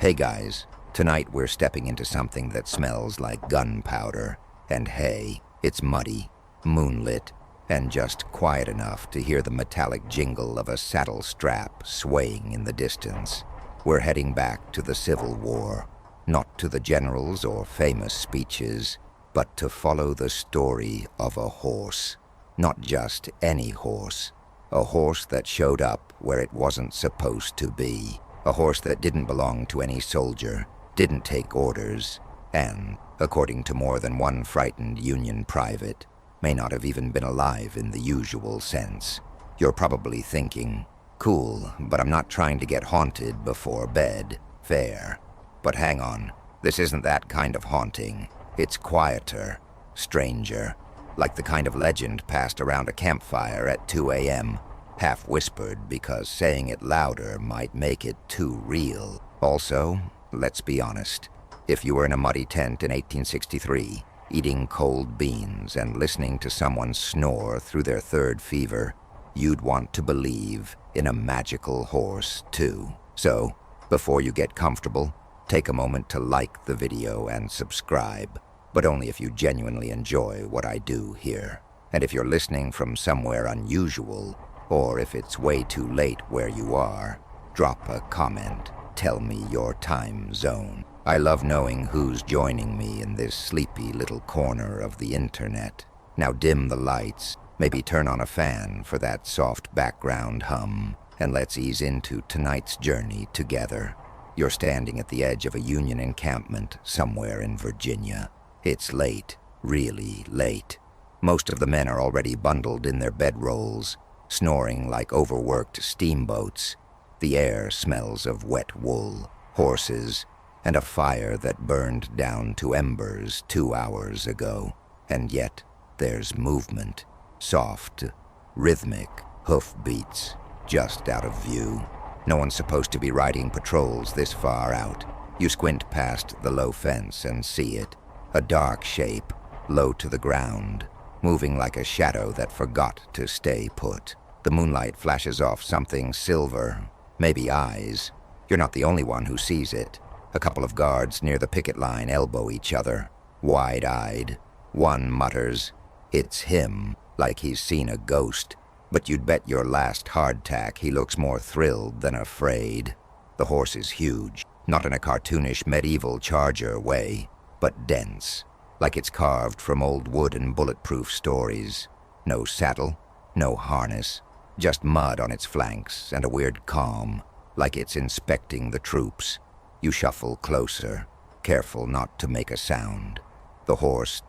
Hey guys, tonight we're stepping into something that smells like gunpowder and hay. It's muddy, moonlit, and just quiet enough to hear the metallic jingle of a saddle strap swaying in the distance. We're heading back to the Civil War, not to the generals or famous speeches, but to follow the story of a horse. Not just any horse. A horse that showed up where it wasn't supposed to be. A horse that didn't belong to any soldier, didn't take orders, and, according to more than one frightened Union private, may not have even been alive in the usual sense. You're probably thinking, cool, but I'm not trying to get haunted before bed. Fair. But hang on, this isn't that kind of haunting. It's quieter, stranger, like the kind of legend passed around a campfire at 2 a.m., half whispered because saying it louder might make it too real. Also, let's be honest, if you were in a muddy tent in 1863, eating cold beans and listening to someone snore through their third fever, you'd want to believe in a magical horse too. So, before you get comfortable, take a moment to like the video and subscribe, but only if you genuinely enjoy what I do here. And if you're listening from somewhere unusual, or if it's way too late where you are, drop a comment. Tell me your time zone. I love knowing who's joining me in this sleepy little corner of the internet. Now dim the lights, maybe turn on a fan for that soft background hum, and let's ease into tonight's journey together. You're standing at the edge of a Union encampment somewhere in Virginia. It's late, really late. Most of the men are already bundled in their bedrolls, snoring like overworked steamboats. The air smells of wet wool, horses, and a fire that burned down to embers 2 hours ago. And yet, there's movement. Soft, rhythmic hoofbeats just out of view. No one's supposed to be riding patrols this far out. You squint past the low fence and see it. A dark shape, low to the ground, moving like a shadow that forgot to stay put. The moonlight flashes off something silver, maybe eyes. You're not the only one who sees it. A couple of guards near the picket line elbow each other, wide-eyed. One mutters, "It's him," like he's seen a ghost. But you'd bet your last hardtack he looks more thrilled than afraid. The horse is huge, not in a cartoonish medieval charger way, but dense, like it's carved from old wood and bulletproof stories. No saddle, no harness, just mud on its flanks and a weird calm, like it's inspecting the troops. You shuffle closer, careful not to make a sound. The horse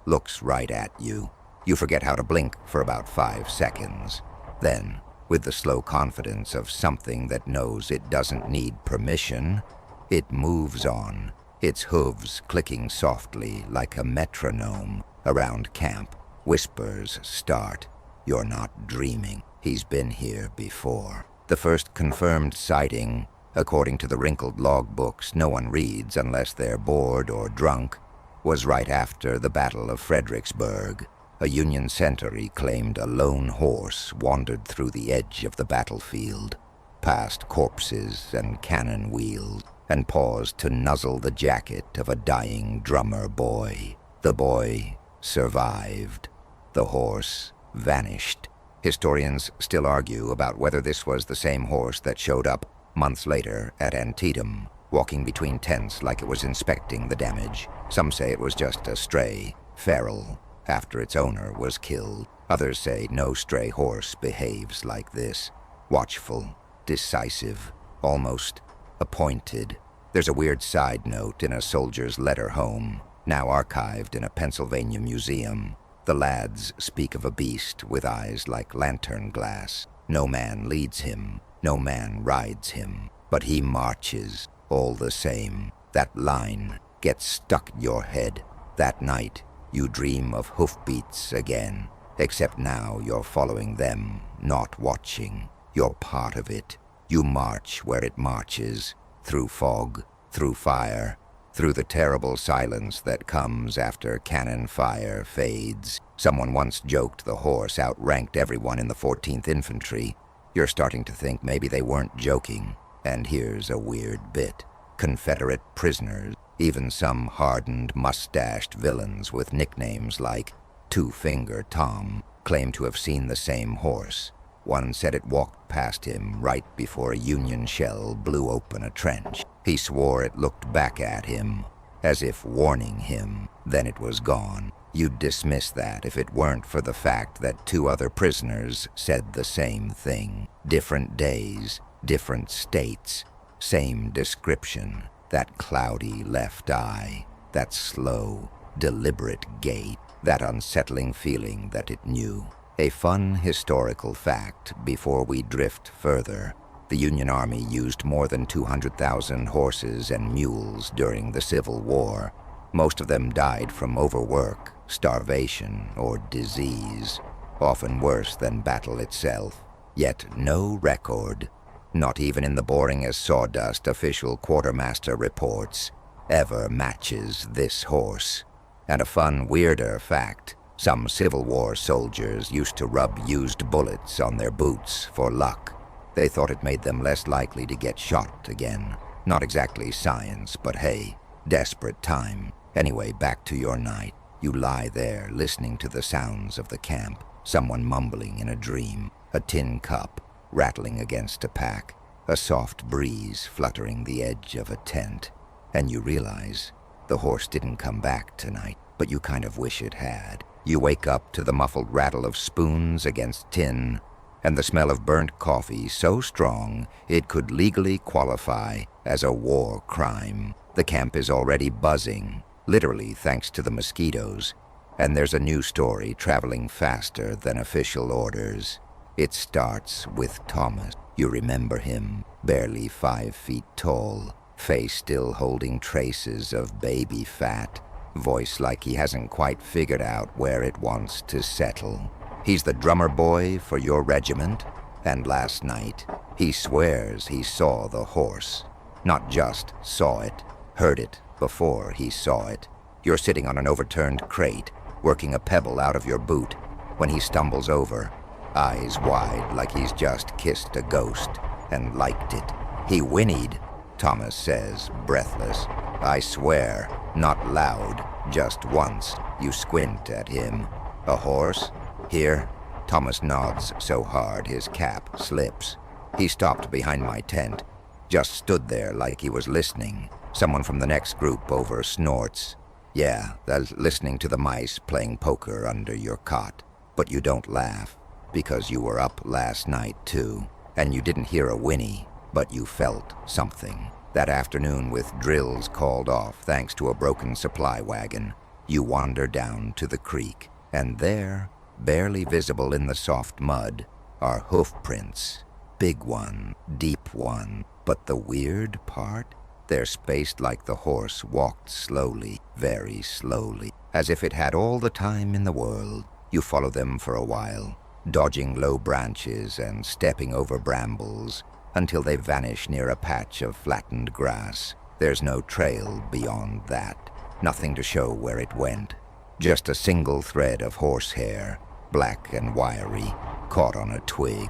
looks right at you. You forget how to blink for about 5 seconds. Then, with the slow confidence of something that knows it doesn't need permission, it moves on, its hooves clicking softly like a metronome around camp. Whispers start. You're not dreaming. He's been here before. The first confirmed sighting, according to the wrinkled logbooks no one reads unless they're bored or drunk, was right after the Battle of Fredericksburg. A Union sentry claimed a lone horse wandered through the edge of the battlefield, past corpses and cannon wheels, and paused to nuzzle the jacket of a dying drummer boy. The boy survived. The horse vanished. Historians still argue about whether this was the same horse that showed up months later at Antietam, walking between tents like it was inspecting the damage. Some say it was just a stray, feral, after its owner was killed. Others say no stray horse behaves like this. Watchful, decisive, almost appointed. There's a weird side note in a soldier's letter home, now archived in a Pennsylvania museum. The lads speak of a beast with eyes like lantern glass. No man leads him, no man rides him, but he marches all the same. That line gets stuck in your head. That night, you dream of hoofbeats again, except now you're following them, not watching. You're part of it. You march where it marches, through fog, through fire, through the terrible silence that comes after cannon fire fades. Someone once joked the horse outranked everyone in the 14th Infantry. You're starting to think maybe they weren't joking. And here's a weird bit. Confederate prisoners, even some hardened, mustached villains with nicknames like Two-Finger Tom claimed to have seen the same horse. One said it walked past him right before a Union shell blew open a trench. He swore it looked back at him, as if warning him, then it was gone. You'd dismiss that if it weren't for the fact that two other prisoners said the same thing. Different days, different states, same description. That cloudy left eye, that slow, deliberate gait, that unsettling feeling that it knew. A fun historical fact before we drift further. The Union Army used more than 200,000 horses and mules during the Civil War. Most of them died from overwork, starvation, or disease, often worse than battle itself. Yet no record, not even in the boring as sawdust official quartermaster reports, ever matches this horse. And a fun, weirder fact, some Civil War soldiers used to rub used bullets on their boots for luck. They thought it made them less likely to get shot again. Not exactly science, but hey, desperate time. Anyway, back to your night. You lie there listening to the sounds of the camp, someone mumbling in a dream, a tin cup rattling against a pack, a soft breeze fluttering the edge of a tent. And you realize the horse didn't come back tonight, but you kind of wish it had. You wake up to the muffled rattle of spoons against tin, and the smell of burnt coffee so strong it could legally qualify as a war crime. The camp is already buzzing, literally thanks to the mosquitoes, and there's a new story traveling faster than official orders. It starts with Thomas. You remember him, barely 5 feet tall, face still holding traces of baby fat, voice like he hasn't quite figured out where it wants to settle. He's the drummer boy for your regiment, and last night he swears he saw the horse. Not just saw it, heard it before he saw it. You're sitting on an overturned crate, working a pebble out of your boot, when he stumbles over, eyes wide like he's just kissed a ghost and liked it. He whinnied, Thomas says, breathless. I swear, not loud, just once. You squint at him. A horse? Here? Thomas nods so hard his cap slips. He stopped behind my tent, just stood there like he was listening. Someone from the next group over snorts. Yeah, that's listening to the mice playing poker under your cot. But you don't laugh, because you were up last night too, and you didn't hear a whinny, but you felt something. That afternoon, with drills called off thanks to a broken supply wagon, you wander down to the creek, and there, barely visible in the soft mud, are hoof prints. Big one, deep one, but the weird part? They're spaced like the horse walked slowly, very slowly, as if it had all the time in the world. You follow them for a while, dodging low branches and stepping over brambles, until they vanish near a patch of flattened grass. There's no trail beyond that, nothing to show where it went. Just a single thread of horsehair, black and wiry, caught on a twig.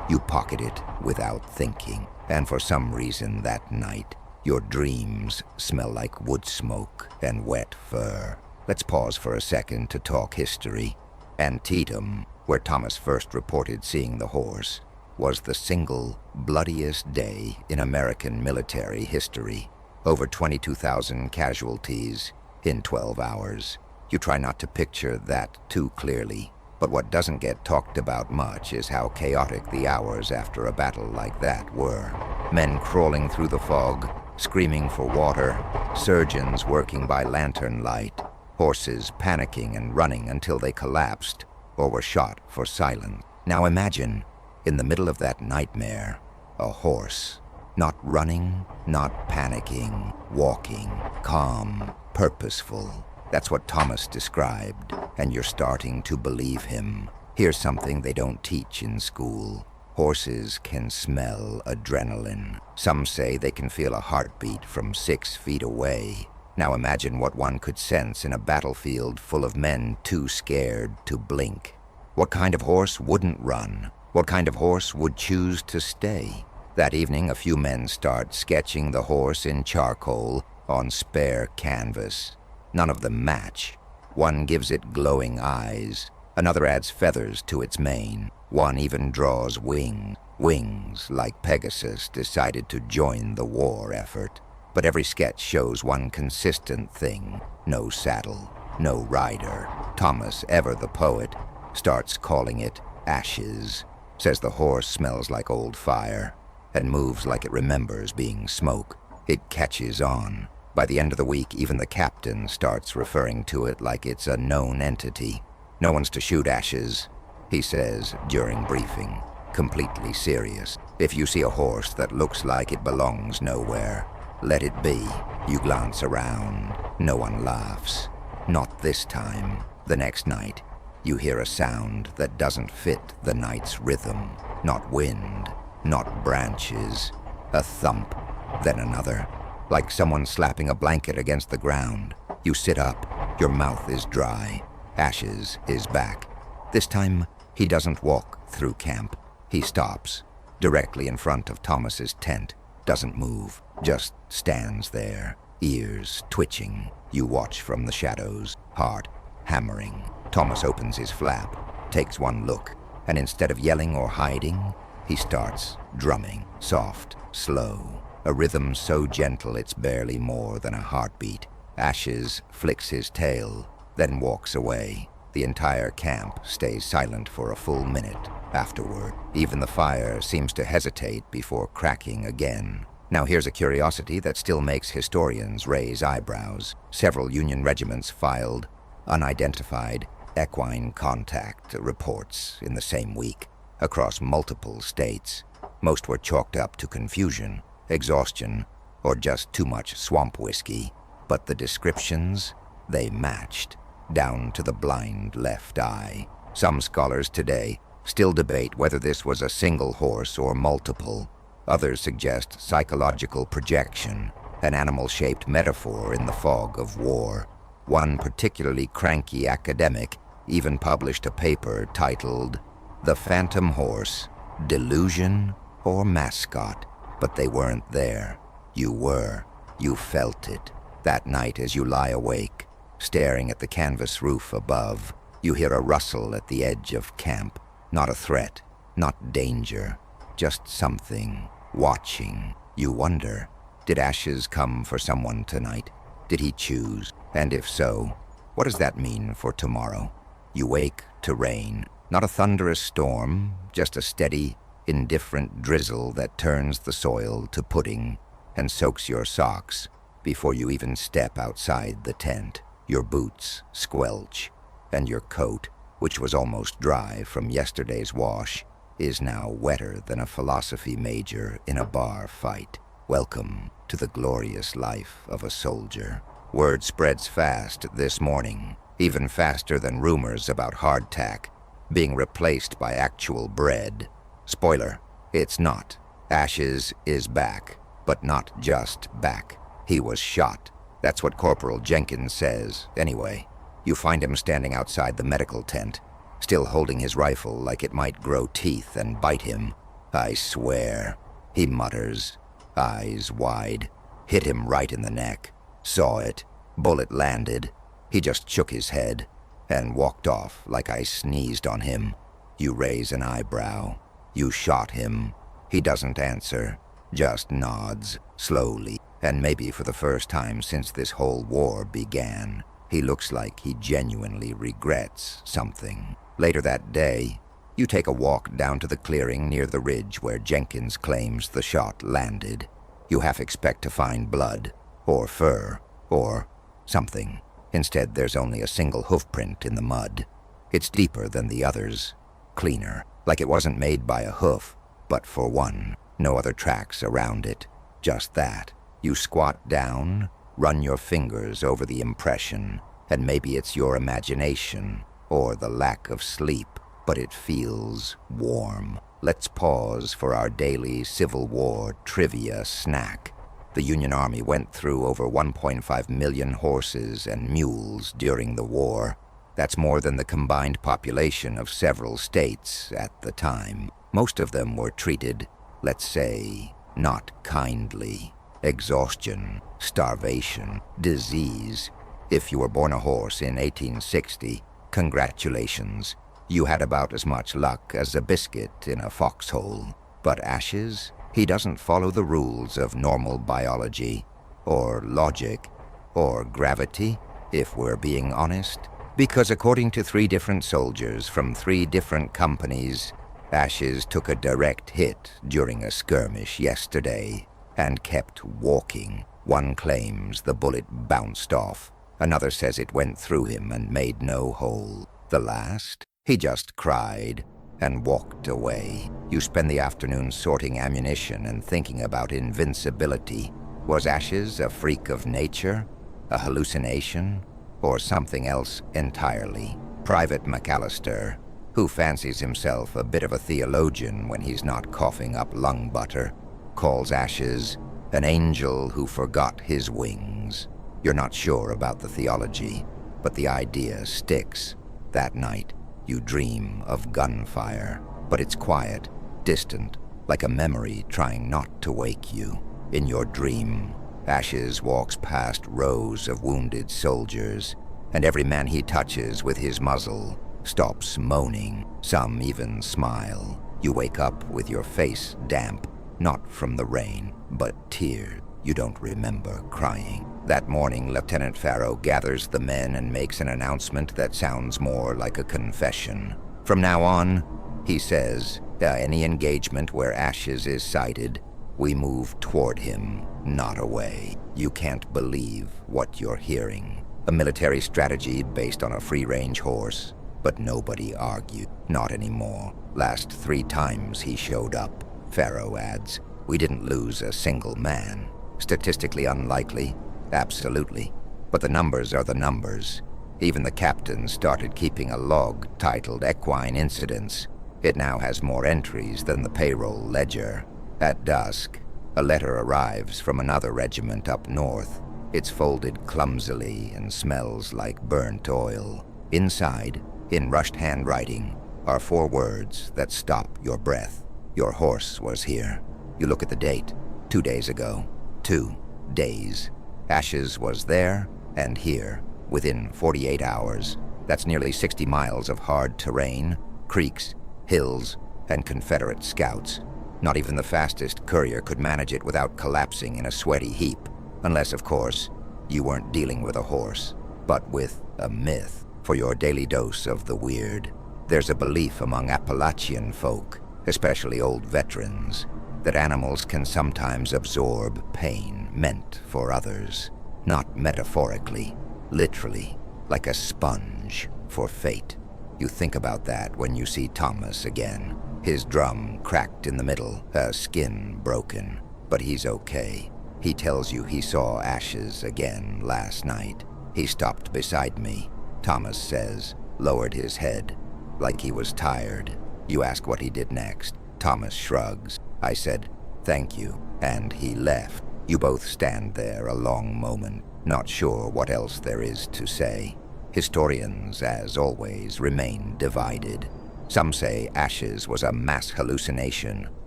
You pocket it without thinking, and for some reason that night, your dreams smell like wood smoke and wet fur. Let's pause for a second to talk history. Antietam, where Thomas first reported seeing the horse, was the single bloodiest day in American military history. Over 22,000 casualties in 12 hours. You try not to picture that too clearly, but what doesn't get talked about much is how chaotic the hours after a battle like that were. Men crawling through the fog, screaming for water, surgeons working by lantern light, horses panicking and running until they collapsed or were shot for silence. Now imagine, in the middle of that nightmare, a horse. Not running, not panicking, walking, calm, purposeful. That's what Thomas described, and you're starting to believe him. Here's something they don't teach in school. Horses can smell adrenaline. Some say they can feel a heartbeat from 6 feet away. Now imagine what one could sense in a battlefield full of men too scared to blink. What kind of horse wouldn't run? What kind of horse would choose to stay? That evening, a few men start sketching the horse in charcoal on spare canvas. None of them match. One gives it glowing eyes. Another adds feathers to its mane. One even draws wings like Pegasus decided to join the war effort. But every sketch shows one consistent thing: no saddle, no rider. Thomas, ever the poet, starts calling it ashes, says the horse smells like old fire, and moves like it remembers being smoke. It catches on. By the end of the week, even the captain starts referring to it like it's a known entity. No one's to shoot ashes, he says during briefing, completely serious. If you see a horse that looks like it belongs nowhere, let it be. You glance around. No one laughs. Not this time. The next night, you hear a sound that doesn't fit the night's rhythm. Not wind, not branches. A thump, then another. Like someone slapping a blanket against the ground. You sit up. Your mouth is dry. Ashes is back. This time, he doesn't walk through camp. He stops, directly in front of Thomas's tent. Doesn't move, just stands there, ears twitching. You watch from the shadows, heart hammering. Thomas opens his flap, takes one look, and instead of yelling or hiding, he starts drumming, soft, slow, a rhythm so gentle it's barely more than a heartbeat. Ashes flicks his tail, then walks away. The entire camp stays silent for a full minute. Afterward, even the fire seems to hesitate before cracking again. Now here's a curiosity that still makes historians raise eyebrows. Several Union regiments filed unidentified equine contact reports in the same week across multiple states. Most were chalked up to confusion, exhaustion, or just too much swamp whiskey. But the descriptions, they matched, down to the blind left eye. Some scholars today still debate whether this was a single horse or multiple. Others suggest psychological projection, an animal-shaped metaphor in the fog of war. One particularly cranky academic even published a paper titled "The Phantom Horse, Delusion or Mascot?" But they weren't there. You were. You felt it. That night as you lie awake, staring at the canvas roof above, you hear a rustle at the edge of camp. Not a threat, not danger, just something watching. You wonder, did ashes come for someone tonight? Did he choose? And if so, what does that mean for tomorrow? You wake to rain. Not a thunderous storm, just a steady, indifferent drizzle that turns the soil to pudding and soaks your socks before you even step outside the tent. Your boots squelch, and your coat, which was almost dry from yesterday's wash, is now wetter than a philosophy major in a bar fight. Welcome to the glorious life of a soldier. Word spreads fast this morning, even faster than rumors about hardtack being replaced by actual bread. Spoiler, it's not. Ashes is back, but not just back. He was shot. That's what Corporal Jenkins says, anyway. You find him standing outside the medical tent, still holding his rifle like it might grow teeth and bite him. "I swear," he mutters, eyes wide. Hit him right in the neck. Saw it. Bullet landed. He just shook his head and walked off like I sneezed on him. You raise an eyebrow. You shot him. He doesn't answer, just nods, slowly, and maybe for the first time since this whole war began. He looks like he genuinely regrets something. Later that day, you take a walk down to the clearing near the ridge where Jenkins claims the shot landed. You half expect to find blood, or fur, or something. Instead, there's only a single hoofprint in the mud. It's deeper than the others, cleaner, like it wasn't made by a hoof, but for one. No other tracks around it, just that. You squat down, run your fingers over the impression, and maybe it's your imagination, or the lack of sleep, but it feels warm. Let's pause for our daily Civil War trivia snack. The Union Army went through over 1.5 million horses and mules during the war. That's more than the combined population of several states at the time. Most of them were treated let's say, not kindly. Exhaustion, starvation, disease. If you were born a horse in 1860, congratulations. You had about as much luck as a biscuit in a foxhole. But ashes? He doesn't follow the rules of normal biology, or logic, or gravity, if we're being honest. Because according to 3 different soldiers from 3 different companies, Ashes took a direct hit during a skirmish yesterday and kept walking. One claims the bullet bounced off. Another says it went through him and made no hole. The last? He just cried and walked away. You spend the afternoon sorting ammunition and thinking about invincibility. Was Ashes a freak of nature? A hallucination? Or something else entirely? Private McAllister, who fancies himself a bit of a theologian when he's not coughing up lung butter, calls Ashes an angel who forgot his wings. You're not sure about the theology, but the idea sticks. That night, you dream of gunfire, but it's quiet, distant, like a memory trying not to wake you. In your dream, Ashes walks past rows of wounded soldiers, and every man he touches with his muzzle stops moaning. Some even smile. You wake up with your face damp, not from the rain, but tears. You don't remember crying. That morning, Lieutenant Farrow gathers the men and makes an announcement that sounds more like a confession. From now on, he says, any engagement where Ashes is sighted, we move toward him, not away. You can't believe what you're hearing. A military strategy based on a free-range horse, but nobody argued. Not anymore. Last 3 times he showed up, Farrow adds. We didn't lose a single man. Statistically unlikely, absolutely. But the numbers are the numbers. Even the captain started keeping a log titled Equine Incidents. It now has more entries than the payroll ledger. At dusk, a letter arrives from another regiment up north. It's folded clumsily and smells like burnt oil. Inside, in rushed handwriting, are 4 words that stop your breath. Your horse was here. You look at the date. 2 days ago. 2 days. Ashes was there and here within 48 hours. That's nearly 60 miles of hard terrain, creeks, hills, and Confederate scouts. Not even the fastest courier could manage it without collapsing in a sweaty heap. Unless, of course, you weren't dealing with a horse, but with a myth. For your daily dose of the weird, there's a belief among Appalachian folk, especially old veterans, that animals can sometimes absorb pain meant for others. Not metaphorically, literally, like a sponge for fate. You think about that when you see Thomas again. His drum cracked in the middle, skin broken, but he's okay. He tells you he saw Ashes again last night. He stopped beside me, Thomas says, lowered his head, like he was tired. You ask what he did next. Thomas shrugs. I said, thank you, and he left. You both stand there a long moment, not sure what else there is to say. Historians, as always, remain divided. Some say Ashes was a mass hallucination,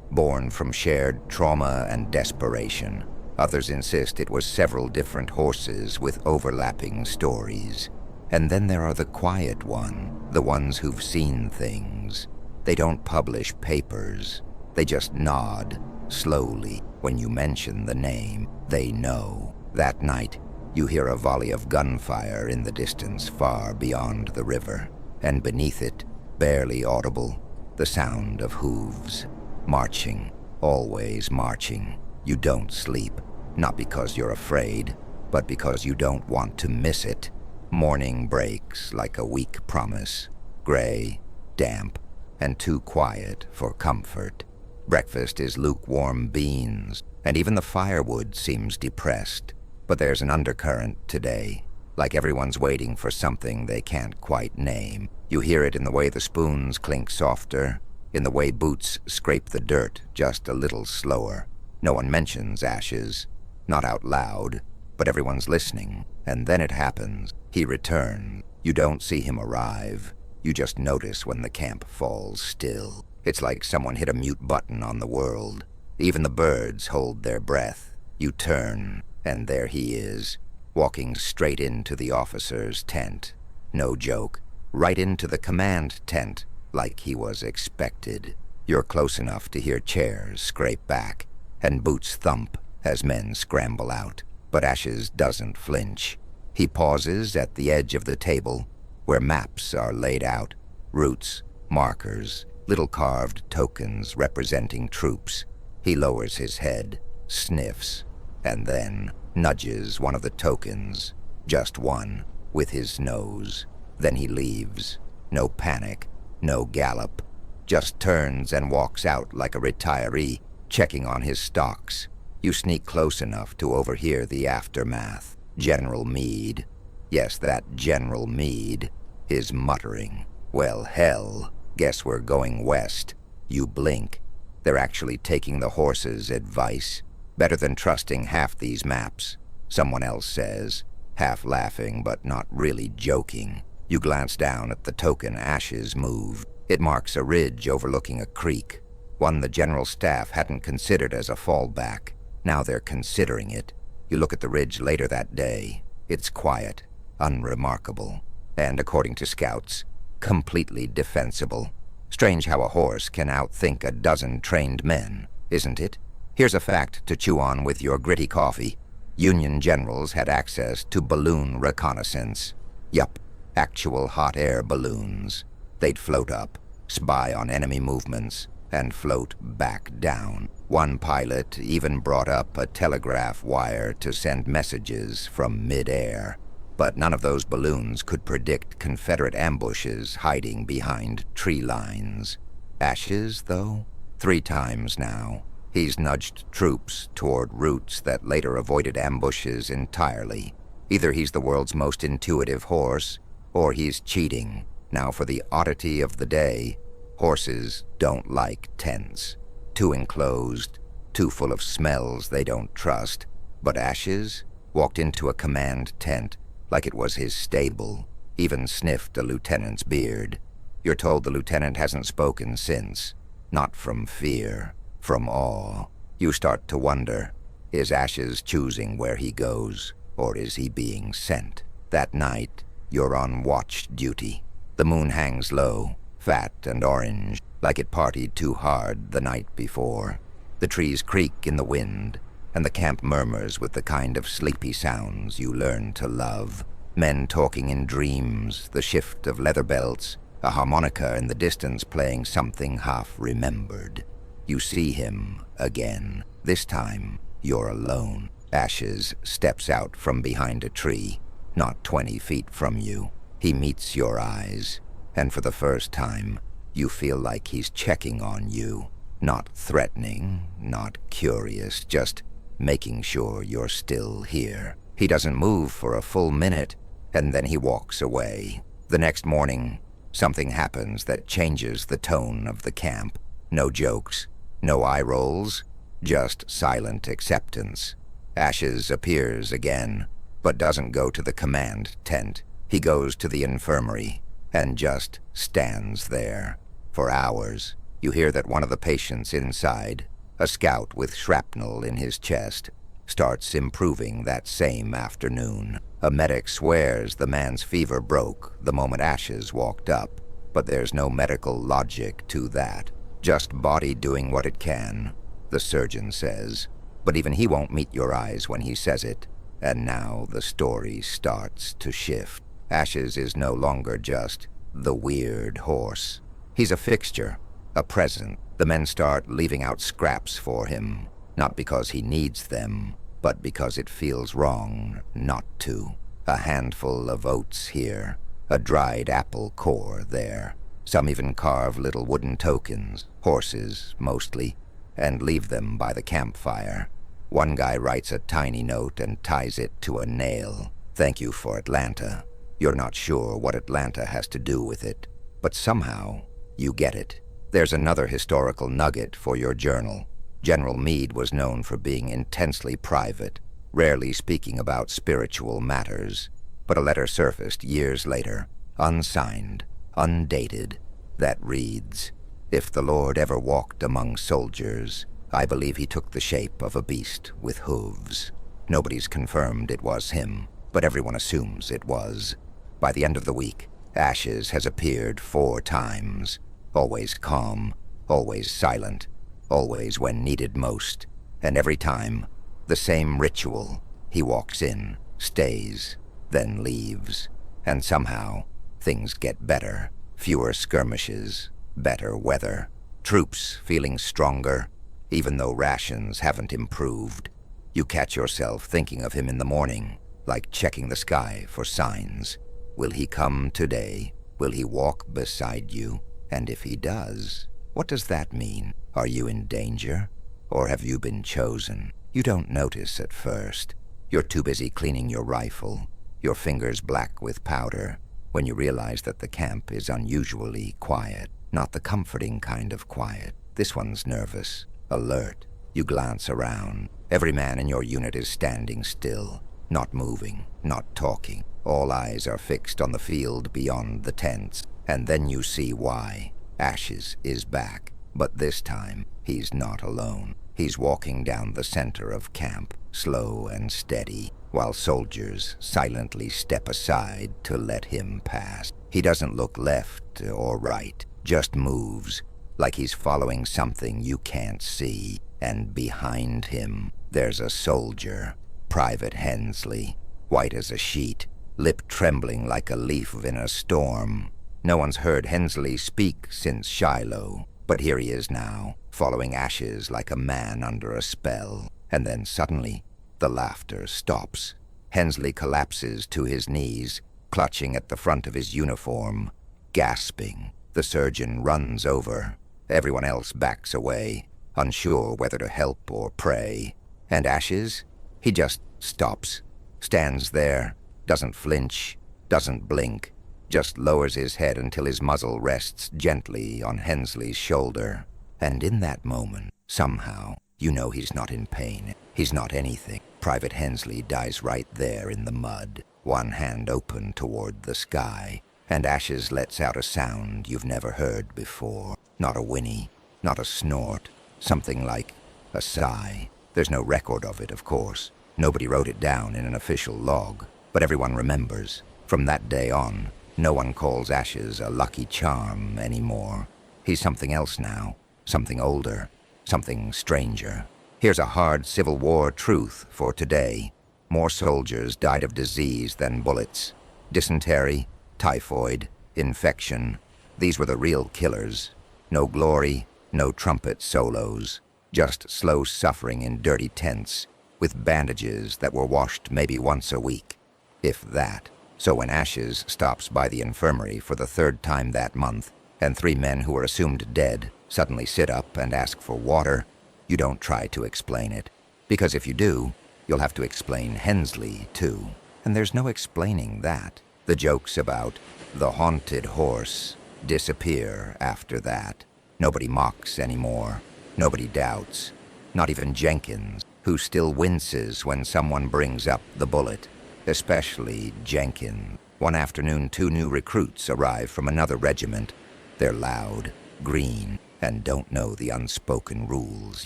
born from shared trauma and desperation. Others insist it was several different horses with overlapping stories. And then there are the quiet the ones who've seen things. They don't publish papers. They just nod, slowly. When you mention the name, they know. That night, you hear a volley of gunfire in the distance far beyond the river, and beneath it, barely audible, the sound of hooves. Marching, always marching. You don't sleep, not because you're afraid, but because you don't want to miss it. Morning breaks like a weak promise, gray, damp, and too quiet for comfort. Breakfast is lukewarm beans, and even the firewood seems depressed. But there's an undercurrent today, like everyone's waiting for something they can't quite name. You hear it in the way the spoons clink softer, in the way boots scrape the dirt just a little slower. No one mentions Ashes, not out loud, but everyone's listening. And then it happens. He returns. You don't see him arrive. You just notice when the camp falls still. It's like someone hit a mute button on the world. Even the birds hold their breath. You turn, and there he is, walking straight into the officer's tent. No joke, right into the command tent, like he was expected. You're close enough to hear chairs scrape back, and boots thump as men scramble out. But Ashes doesn't flinch. He pauses at the edge of the table, where maps are laid out, routes, markers, little carved tokens representing troops. He lowers his head, sniffs, and then nudges one of the tokens, just one, with his nose. Then he leaves. No panic, no gallop, just turns and walks out like a retiree, checking on his stocks. You sneak close enough to overhear the aftermath. General Meade, yes, that General Meade, is muttering, "Well, hell, guess we're going west." You blink. They're actually taking the horse's advice. Better than trusting half these maps, someone else says, half laughing but not really joking. You glance down at the token Ashes moved. It marks a ridge overlooking a creek, one the general staff hadn't considered as a fallback. Now they're considering it. You look at the ridge later that day. It's quiet, unremarkable, and according to scouts, completely defensible. Strange how a horse can outthink a dozen trained men, isn't it? Here's a fact to chew on with your gritty coffee. Union generals had access to balloon reconnaissance. Yup, actual hot air balloons. They'd float up, spy on enemy movements, and float back down. One pilot even brought up a telegraph wire to send messages from mid-air. But none of those balloons could predict Confederate ambushes hiding behind tree lines. Ashes, though? 3 times now. He's nudged troops toward routes that later avoided ambushes entirely. Either he's the world's most intuitive horse, or he's cheating. Now for the oddity of the day, horses don't like tents. Too enclosed, too full of smells they don't trust. But Ashes walked into a command tent like it was his stable, even sniffed a lieutenant's beard. You're told the lieutenant hasn't spoken since. Not from fear, from awe. You start to wonder, is Ashes choosing where he goes, or is he being sent? That night, you're on watch duty. The moon hangs low, fat and orange, like it partied too hard the night before. The trees creak in the wind, and the camp murmurs with the kind of sleepy sounds you learn to love. Men talking in dreams, the shift of leather belts, a harmonica in the distance playing something half-remembered. You see him again. This time, you're alone. Ashes steps out from behind a tree, not 20 feet from you. He meets your eyes, and for the first time, you feel like he's checking on you. Not threatening, not curious, just making sure you're still here. He doesn't move for a full minute, and then he walks away. The next morning, something happens that changes the tone of the camp. No jokes, no eye rolls, just silent acceptance. Ashes appears again, but doesn't go to the command tent. He goes to the infirmary and just stands there. For hours, you hear that one of the patients inside, a scout with shrapnel in his chest, starts improving that same afternoon. A medic swears the man's fever broke the moment Ashes walked up, but there's no medical logic to that. Just body doing what it can, the surgeon says. But even he won't meet your eyes when he says it, and now the story starts to shift. Ashes is no longer just the weird horse. He's a fixture, a present. The men start leaving out scraps for him, not because he needs them, but because it feels wrong not to. A handful of oats here, a dried apple core there. Some even carve little wooden tokens, horses mostly, and leave them by the campfire. One guy writes a tiny note and ties it to a nail. "Thank you for Atlanta." You're not sure what Atlanta has to do with it, but somehow you get it. There's another historical nugget for your journal. General Meade was known for being intensely private, rarely speaking about spiritual matters, but a letter surfaced years later, unsigned, undated, that reads, "If the Lord ever walked among soldiers, I believe he took the shape of a beast with hooves. Nobody's confirmed it was him, but everyone assumes it was. By the end of the week, Ashes has appeared 4 times. Always calm, always silent, always when needed most. And every time, the same ritual. He walks in, stays, then leaves. And somehow, things get better. Fewer skirmishes, better weather. Troops feeling stronger, even though rations haven't improved. You catch yourself thinking of him in the morning, like checking the sky for signs. Will he come today? Will he walk beside you? And if he does, what does that mean? Are you in danger? Or have you been chosen? You don't notice at first. You're too busy cleaning your rifle, your fingers black with powder, when you realize that the camp is unusually quiet. Not the comforting kind of quiet. This one's nervous, alert. You glance around. Every man in your unit is standing still, not moving, not talking. All eyes are fixed on the field beyond the tents. And then you see why. Ashes is back. But this time, he's not alone. He's walking down the center of camp, slow and steady, while soldiers silently step aside to let him pass. He doesn't look left or right, just moves, like he's following something you can't see. And behind him, there's a soldier, Private Hensley, white as a sheet, lip trembling like a leaf in a storm. No one's heard Hensley speak since Shiloh, but here he is now, following Ashes like a man under a spell. And then suddenly, the laughter stops. Hensley collapses to his knees, clutching at the front of his uniform, gasping. The surgeon runs over. Everyone else backs away, unsure whether to help or pray. And Ashes? He just stops, stands there, doesn't flinch, doesn't blink, just lowers his head until his muzzle rests gently on Hensley's shoulder. And in that moment, somehow, you know he's not in pain. He's not anything. Private Hensley dies right there in the mud, one hand open toward the sky, and Ashes lets out a sound you've never heard before. Not a whinny, not a snort, something like a sigh. There's no record of it, of course. Nobody wrote it down in an official log, but everyone remembers. From that day on, no one calls Ashes a lucky charm anymore. He's something else now, something older, something stranger. Here's a hard Civil War truth for today. More soldiers died of disease than bullets. Dysentery, typhoid, infection. These were the real killers. No glory, no trumpet solos. Just slow suffering in dirty tents, with bandages that were washed maybe once a week, if that. So when Ashes stops by the infirmary for the 3rd time that month, and 3 men who were assumed dead suddenly sit up and ask for water, you don't try to explain it. Because if you do, you'll have to explain Hensley, too. And there's no explaining that. The jokes about the haunted horse disappear after that. Nobody mocks anymore. Nobody doubts. Not even Jenkins, who still winces when someone brings up the bullet. Especially Jenkins. One afternoon, 2 new recruits arrive from another regiment. They're loud, green, and don't know the unspoken rules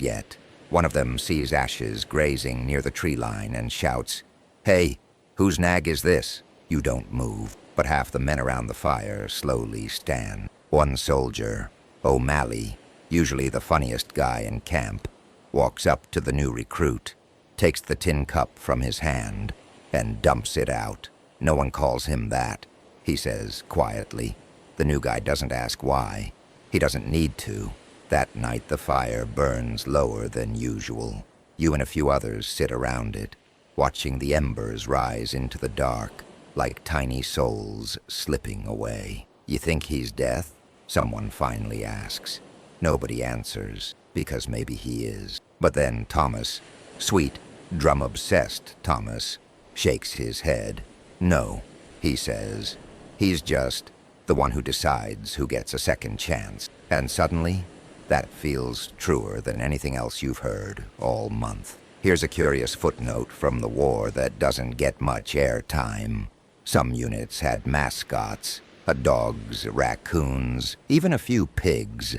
yet. One of them sees Ashes grazing near the tree line and shouts, "Hey, whose nag is this?" You don't move, but half the men around the fire slowly stand. One soldier, O'Malley, usually the funniest guy in camp, walks up to the new recruit, takes the tin cup from his hand, and dumps it out. No one calls him that, he says quietly. The new guy doesn't ask why. He doesn't need to. That night the fire burns lower than usual. You and a few others sit around it, watching the embers rise into the dark, like tiny souls slipping away. You think he's death? Someone finally asks. Nobody answers, because maybe he is. But then Thomas, sweet, drum-obsessed Thomas, shakes his head. No, he says. He's just the one who decides who gets a second chance. And suddenly, that feels truer than anything else you've heard all month. Here's a curious footnote from the war that doesn't get much airtime. Some units had mascots, dogs, raccoons, even a few pigs.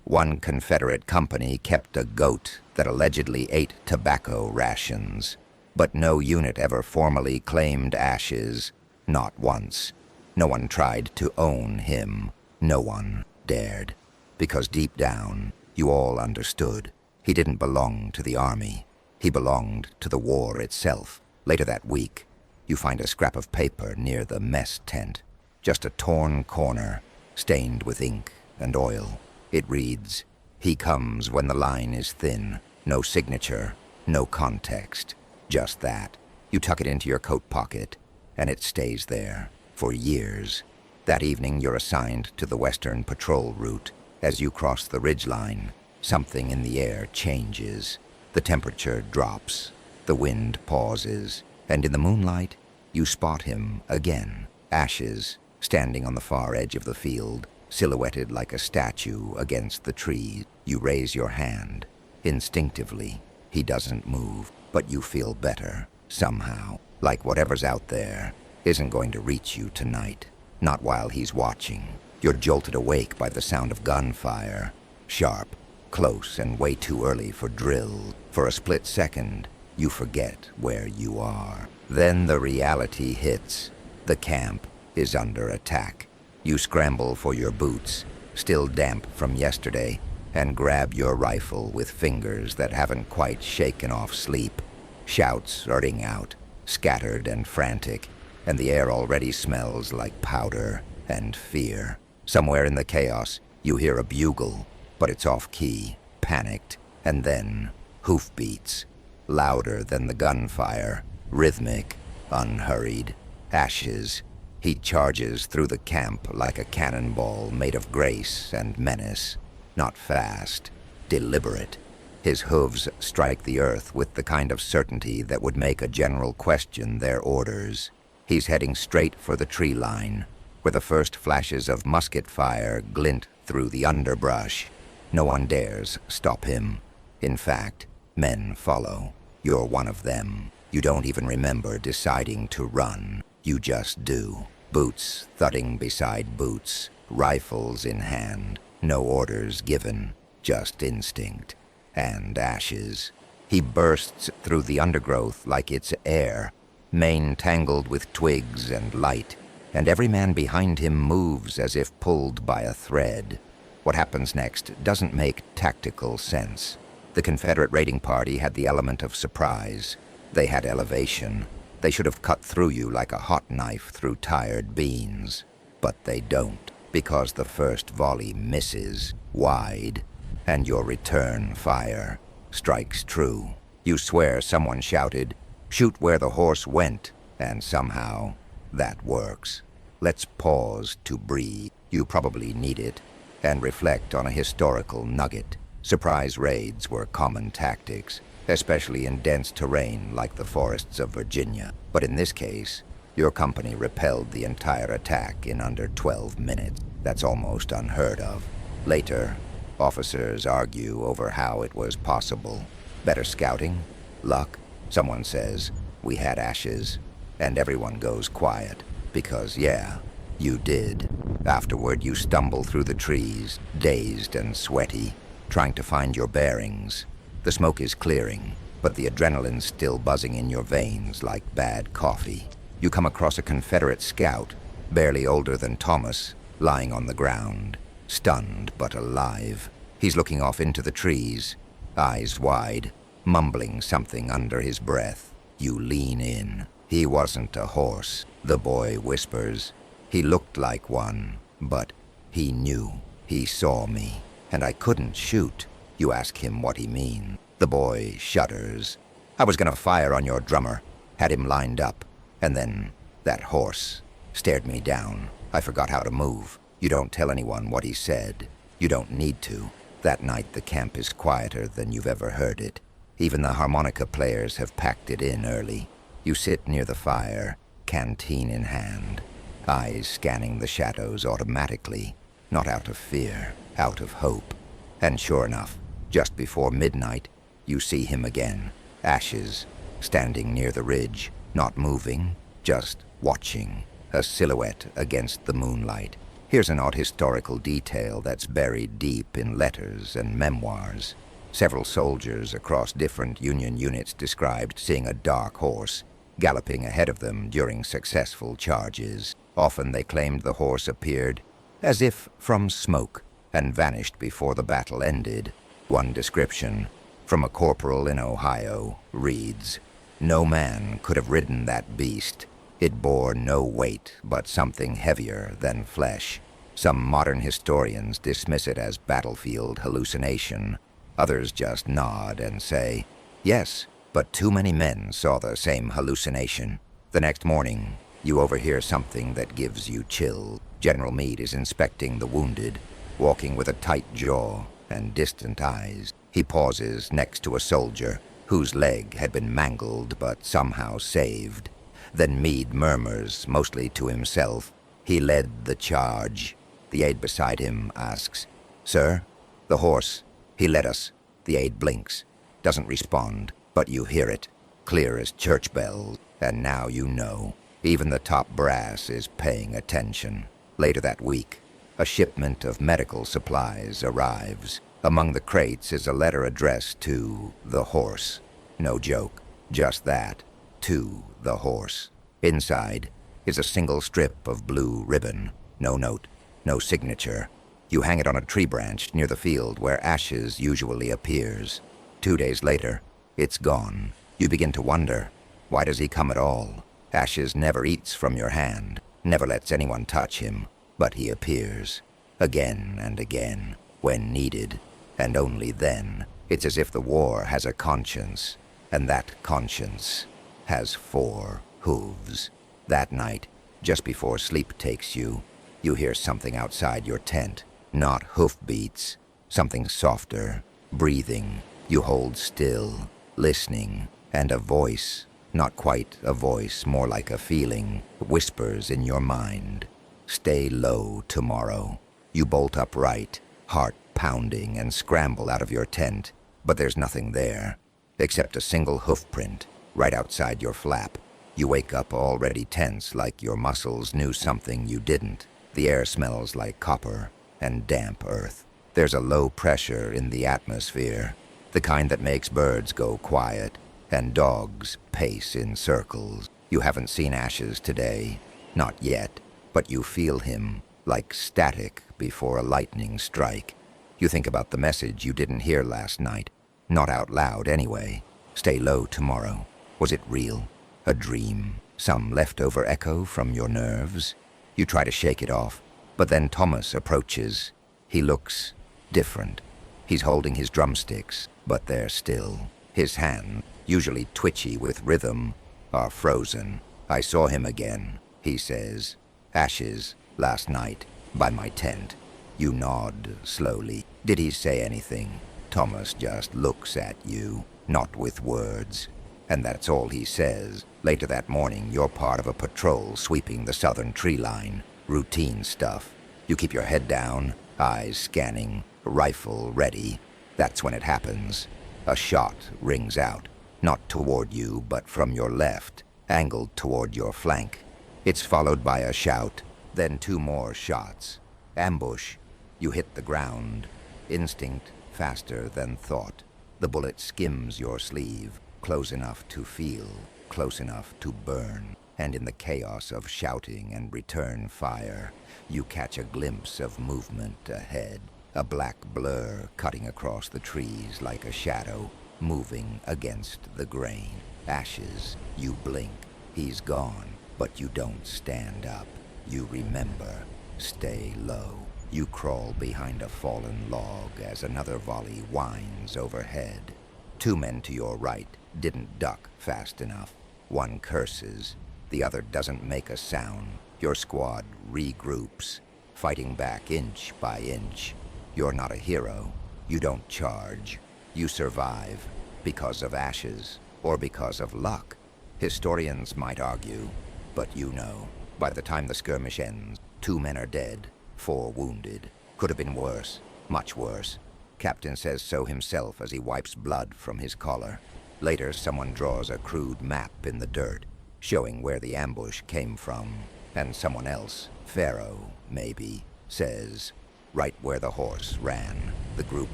One Confederate company kept a goat that allegedly ate tobacco rations, but no unit ever formally claimed ashes, not once. No one tried to own him. No one dared. Because deep down, you all understood. He didn't belong to the army. He belonged to the war itself. Later that week, you find a scrap of paper near the mess tent. Just a torn corner, stained with ink and oil. It reads, "He comes when the line is thin." No signature, no context. Just that. You tuck it into your coat pocket, and it stays there for years. That evening, you're assigned to the Western Patrol route. As you cross the ridgeline, something in the air changes. The temperature drops. The wind pauses. And in the moonlight, you spot him again. Ashes, standing on the far edge of the field, silhouetted like a statue against the trees. You raise your hand. Instinctively, he doesn't move, but you feel better, somehow. Like whatever's out there isn't going to reach you tonight. Not while he's watching. You're jolted awake by the sound of gunfire. Sharp, close, and way too early for drill. For a split second, you forget where you are. Then the reality hits. The camp is under attack. You scramble for your boots, still damp from yesterday, and grab your rifle with fingers that haven't quite shaken off sleep. Shouts ring out, scattered and frantic, and the air already smells like powder and fear. Somewhere in the chaos, you hear a bugle, but it's off-key, panicked, and then hoofbeats, louder than the gunfire, rhythmic, unhurried. Ashes. He charges through the camp like a cannonball made of grace and menace. Not fast, deliberate. His hooves strike the earth with the kind of certainty that would make a general question their orders. He's heading straight for the tree line, where the first flashes of musket fire glint through the underbrush. No one dares stop him. In fact, men follow. You're one of them. You don't even remember deciding to run. You just do. Boots thudding beside boots, rifles in hand. No orders given, just instinct. And ashes. He bursts through the undergrowth like it's air, mane tangled with twigs and light, and every man behind him moves as if pulled by a thread. What happens next doesn't make tactical sense. The Confederate raiding party had the element of surprise. They had elevation. They should have cut through you like a hot knife through tired beans. But they don't, because the first volley misses, wide, and your return fire strikes true. You swear someone shouted, "Shoot where the horse went," and somehow that works. Let's pause to breathe. You probably need it, and reflect on a historical nugget. Surprise raids were common tactics, especially in dense terrain like the forests of Virginia. But in this case, your company repelled the entire attack in under 12 minutes. That's almost unheard of. Later, officers argue over how it was possible. Better scouting? Luck? Someone says, "We had ashes," and everyone goes quiet. Because, yeah, you did. Afterward, you stumble through the trees, dazed and sweaty, trying to find your bearings. The smoke is clearing, but the adrenaline's still buzzing in your veins like bad coffee. You come across a Confederate scout, barely older than Thomas, lying on the ground, stunned but alive. He's looking off into the trees, eyes wide, mumbling something under his breath. You lean in. He wasn't a horse, the boy whispers. He looked like one, but he knew. He saw me, and I couldn't shoot. You ask him what he means. The boy shudders. "I was gonna fire on your drummer, had him lined up, and then that horse stared me down. I forgot how to move." You don't tell anyone what he said. You don't need to. That night the camp is quieter than you've ever heard it. Even the harmonica players have packed it in early. You sit near the fire, canteen in hand, eyes scanning the shadows automatically, not out of fear, out of hope. And sure enough, just before midnight, you see him again. Ashes, standing near the ridge, not moving, just watching. A silhouette against the moonlight. Here's an odd historical detail that's buried deep in letters and memoirs. Several soldiers across different Union units described seeing a dark horse galloping ahead of them during successful charges. Often they claimed the horse appeared as if from smoke and vanished before the battle ended. One description from a corporal in Ohio reads, "No man could have ridden that beast. It bore no weight but something heavier than flesh." Some modern historians dismiss it as battlefield hallucination. Others just nod and say, yes, but too many men saw the same hallucination. The next morning, you overhear something that gives you chill. General Meade is inspecting the wounded, walking with a tight jaw and distant eyes. He pauses next to a soldier whose leg had been mangled but somehow saved. Then Meade murmurs, mostly to himself, "He led the charge." The aide beside him asks, "Sir?" "The horse. He led us." The aide blinks, doesn't respond, but you hear it, clear as church bells, and now you know. Even the top brass is paying attention. Later that week, a shipment of medical supplies arrives. Among the crates is a letter addressed to the horse. No joke, just that, to the horse. Inside is a single strip of blue ribbon. No note, no signature. You hang it on a tree branch near the field where Ashes usually appears. 2 days later, it's gone. You begin to wonder, why does he come at all? Ashes never eats from your hand, never lets anyone touch him, but he appears. Again and again, when needed, and only then. It's as if the war has a conscience, and that conscience has 4 hooves. That night, just before sleep takes you, you hear something outside your tent. Not hoofbeats, something softer, breathing. You hold still, listening, and a voice, not quite a voice, more like a feeling, whispers in your mind. Stay low tomorrow. You bolt upright, heart pounding, and scramble out of your tent, but there's nothing there, except a single hoof print right outside your flap. You wake up already tense, like your muscles knew something you didn't. The air smells like copper and damp earth. There's a low pressure in the atmosphere, the kind that makes birds go quiet and dogs pace in circles. You haven't seen Ashes today, not yet, but you feel him like static before a lightning strike. You think about the message you didn't hear last night, not out loud anyway. Stay low tomorrow. Was it real? A dream? Some leftover echo from your nerves? You try to shake it off, but then Thomas approaches. He looks different. He's holding his drumsticks, but they're still. His hands, usually twitchy with rhythm, are frozen. "I saw him again," he says. "Ashes, last night, by my tent." You nod slowly. Did he say anything? Thomas just looks at you, not with words. And that's all he says. Later that morning, you're part of a patrol sweeping the southern tree line. Routine stuff. You keep your head down, eyes scanning, rifle ready. That's when it happens. A shot rings out, not toward you, but from your left, angled toward your flank. It's followed by a shout, then 2 more shots. Ambush. You hit the ground. Instinct faster than thought. The bullet skims your sleeve, close enough to feel, close enough to burn. And in the chaos of shouting and return fire, you catch a glimpse of movement ahead. A black blur cutting across the trees like a shadow, moving against the grain. Ashes. You blink. He's gone, but you don't stand up. You remember. Stay low. You crawl behind a fallen log as another volley whines overhead. 2 men to your right didn't duck fast enough. One curses. The other doesn't make a sound. Your squad regroups, fighting back inch by inch. You're not a hero. You don't charge. You survive because of Ashes or because of luck. Historians might argue, but you know. By the time the skirmish ends, 2 men are dead, 4 wounded. Could have been worse, much worse. Captain says so himself as he wipes blood from his collar. Later, someone draws a crude map in the dirt, showing where the ambush came from. And someone else, Pharaoh, maybe, says, right where the horse ran. The group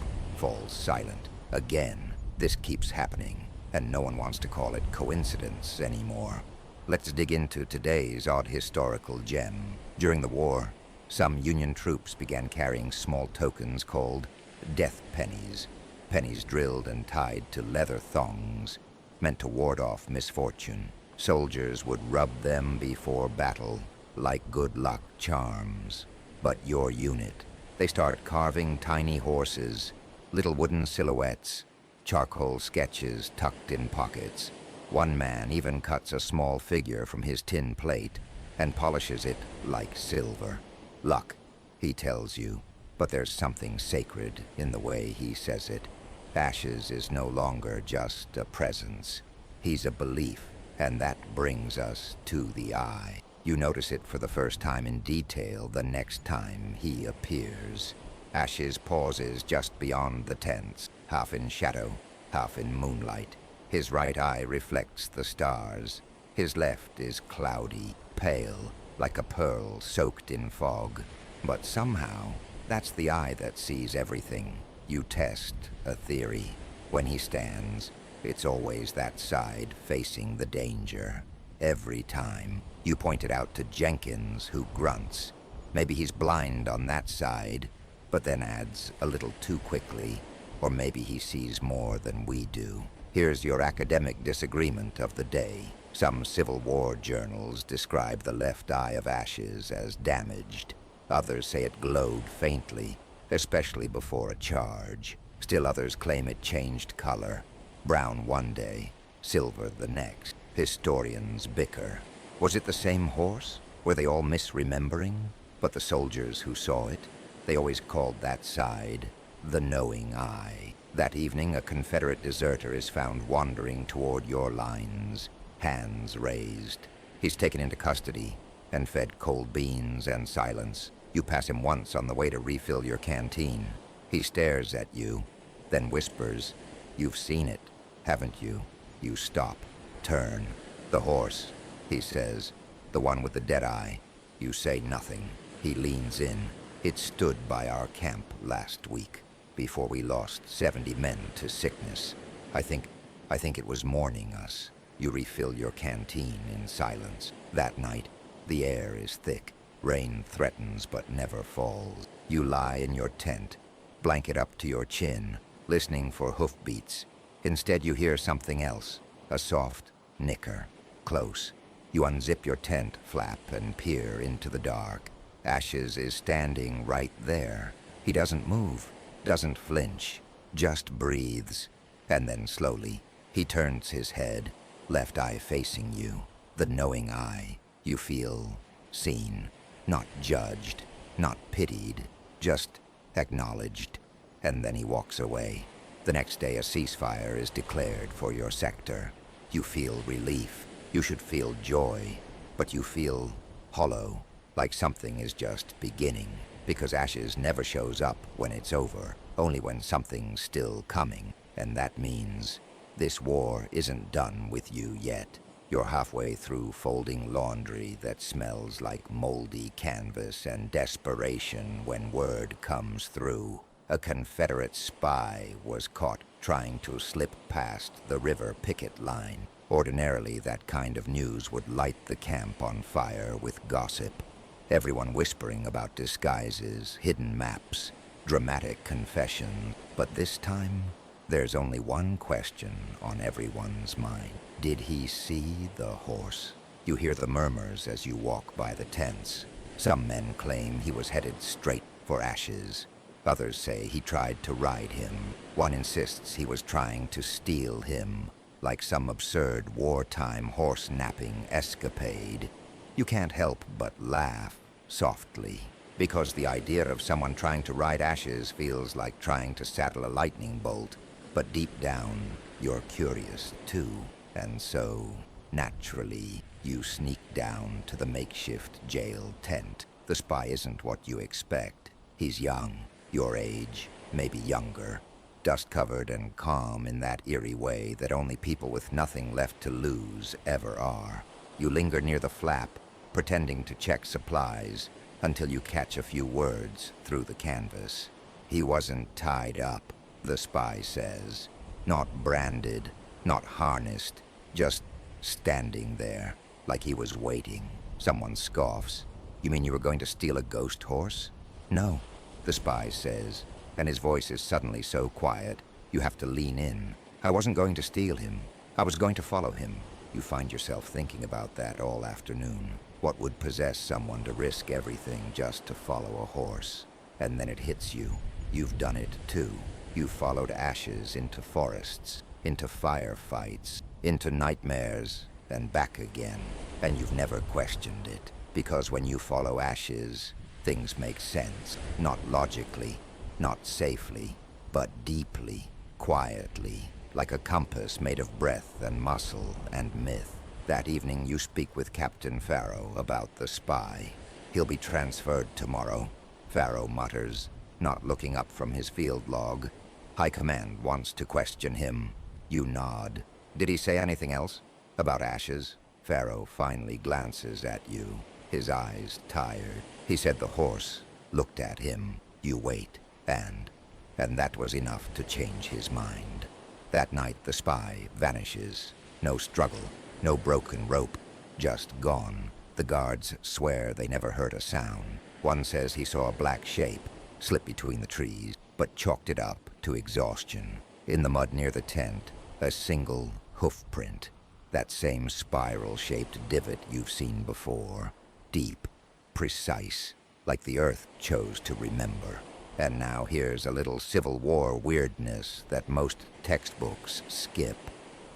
falls silent. Again, this keeps happening, and no one wants to call it coincidence anymore. Let's dig into today's odd historical gem. During the war, some Union troops began carrying small tokens called death pennies. Pennies drilled and tied to leather thongs, meant to ward off misfortune. Soldiers would rub them before battle, like good luck charms. But your unit, they started carving tiny horses, little wooden silhouettes, charcoal sketches tucked in pockets. One man even cuts a small figure from his tin plate and polishes it like silver. Luck, he tells you, but there's something sacred in the way he says it. Ashes is no longer just a presence. He's a belief, and that brings us to the eye. You notice it for the first time in detail the next time he appears. Ashes pauses just beyond the tents, half in shadow, half in moonlight. His right eye reflects the stars. His left is cloudy, pale, like a pearl soaked in fog. But somehow, that's the eye that sees everything. You test a theory. When he stands, it's always that side facing the danger. Every time. You point it out to Jenkins, who grunts. Maybe he's blind on that side, but then adds a little too quickly. Or maybe he sees more than we do. Here's your academic disagreement of the day. Some Civil War journals describe the left eye of Ashes as damaged. Others say it glowed faintly, especially before a charge. Still others claim it changed color. Brown one day, silver the next. Historians bicker. Was it the same horse? Were they all misremembering? But the soldiers who saw it, they always called that side the knowing eye. That evening, a Confederate deserter is found wandering toward your lines, hands raised. He's taken into custody and fed cold beans and silence. You pass him once on the way to refill your canteen. He stares at you, then whispers, "You've seen it, haven't you?" You stop, turn. "The horse," he says, "the one with the dead eye." You say nothing. He leans in. "It stood by our camp last week, before we lost 70 men to sickness. I think it was mourning us." You refill your canteen in silence. That night, the air is thick. Rain threatens but never falls. You lie in your tent, blanket up to your chin, listening for hoofbeats. Instead, you hear something else, a soft nicker, close. You unzip your tent flap and peer into the dark. Ashes is standing right there. He doesn't move, doesn't flinch, just breathes. And then slowly, he turns his head, left eye facing you, the knowing eye. You feel seen, not judged, not pitied, just acknowledged. And then he walks away. The next day, a ceasefire is declared for your sector. You feel relief. You should feel joy, but you feel hollow, like something is just beginning, because Ashes never shows up when it's over, only when something's still coming. And that means this war isn't done with you yet. You're halfway through folding laundry that smells like moldy canvas and desperation when word comes through. A Confederate spy was caught trying to slip past the river picket line. Ordinarily, that kind of news would light the camp on fire with gossip. Everyone whispering about disguises, hidden maps, dramatic confession. But this time, there's only one question on everyone's mind. Did he see the horse? You hear the murmurs as you walk by the tents. Some men claim he was headed straight for Ashes. Others say he tried to ride him. One insists he was trying to steal him, like some absurd wartime horse-napping escapade. You can't help but laugh softly, because the idea of someone trying to ride Ashes feels like trying to saddle a lightning bolt. But deep down, you're curious too, and so, naturally, you sneak down to the makeshift jail tent. The spy isn't what you expect. He's young, your age, maybe younger, dust-covered and calm in that eerie way that only people with nothing left to lose ever are. You linger near the flap, pretending to check supplies, until you catch a few words through the canvas. He wasn't tied up, the spy says. Not branded, not harnessed, just standing there, like he was waiting. Someone scoffs. You mean you were going to steal a ghost horse? No, the spy says, and his voice is suddenly so quiet, you have to lean in. I wasn't going to steal him. I was going to follow him. You find yourself thinking about that all afternoon. What would possess someone to risk everything just to follow a horse? And then it hits you. You've done it too. You've followed ashes into forests, into firefights, into nightmares, and back again. And you've never questioned it. Because when you follow ashes, things make sense. Not logically, not safely, but deeply, quietly, like a compass made of breath and muscle and myth. That evening you speak with Captain Farrow about the spy. He'll be transferred tomorrow, Farrow mutters, not looking up from his field log. High Command wants to question him. You nod. Did he say anything else? About ashes? Farrow finally glances at you, his eyes tired. He said the horse looked at him. You wait, and that was enough to change his mind. That night the spy vanishes. No struggle, no broken rope, just gone. The guards swear they never heard a sound. One says he saw a black shape slip between the trees, but chalked it up to exhaustion. In the mud near the tent, a single hoof print. That same spiral-shaped divot you've seen before. Deep, precise, like the earth chose to remember. And now here's a little Civil War weirdness that most textbooks skip.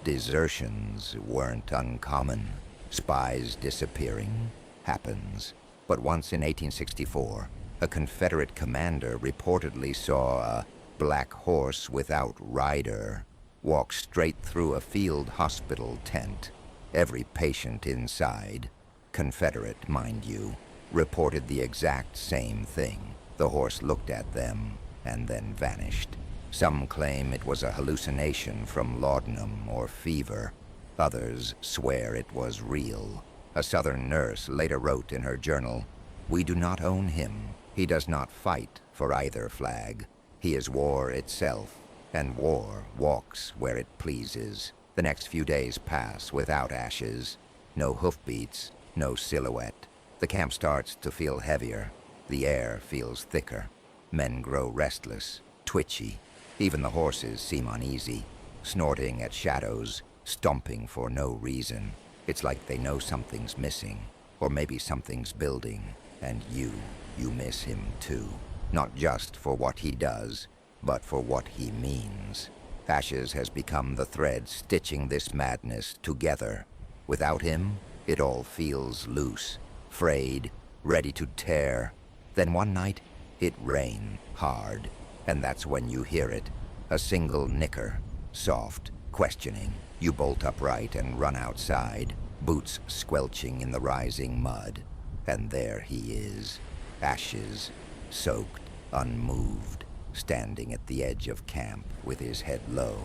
Desertions weren't uncommon. Spies disappearing happens. But once in 1864, a Confederate commander reportedly saw a black horse without rider walk straight through a field hospital tent. Every patient inside, Confederate, mind you, reported the exact same thing. The horse looked at them and then vanished. Some claim it was a hallucination from laudanum or fever. Others swear it was real. A Southern nurse later wrote in her journal, "We do not own him. He does not fight for either flag. He is war itself, and war walks where it pleases." The next few days pass without ashes. No hoofbeats, no silhouette. The camp starts to feel heavier. The air feels thicker. Men grow restless, twitchy. Even the horses seem uneasy, snorting at shadows, stomping for no reason. It's like they know something's missing, or maybe something's building, and you miss him too. Not just for what he does, but for what he means. Ashes has become the thread stitching this madness together. Without him, it all feels loose, frayed, ready to tear. Then one night, it rained hard, and that's when you hear it. A single nicker, soft, questioning. You bolt upright and run outside, boots squelching in the rising mud. And there he is, ashes, soaked, unmoved, standing at the edge of camp with his head low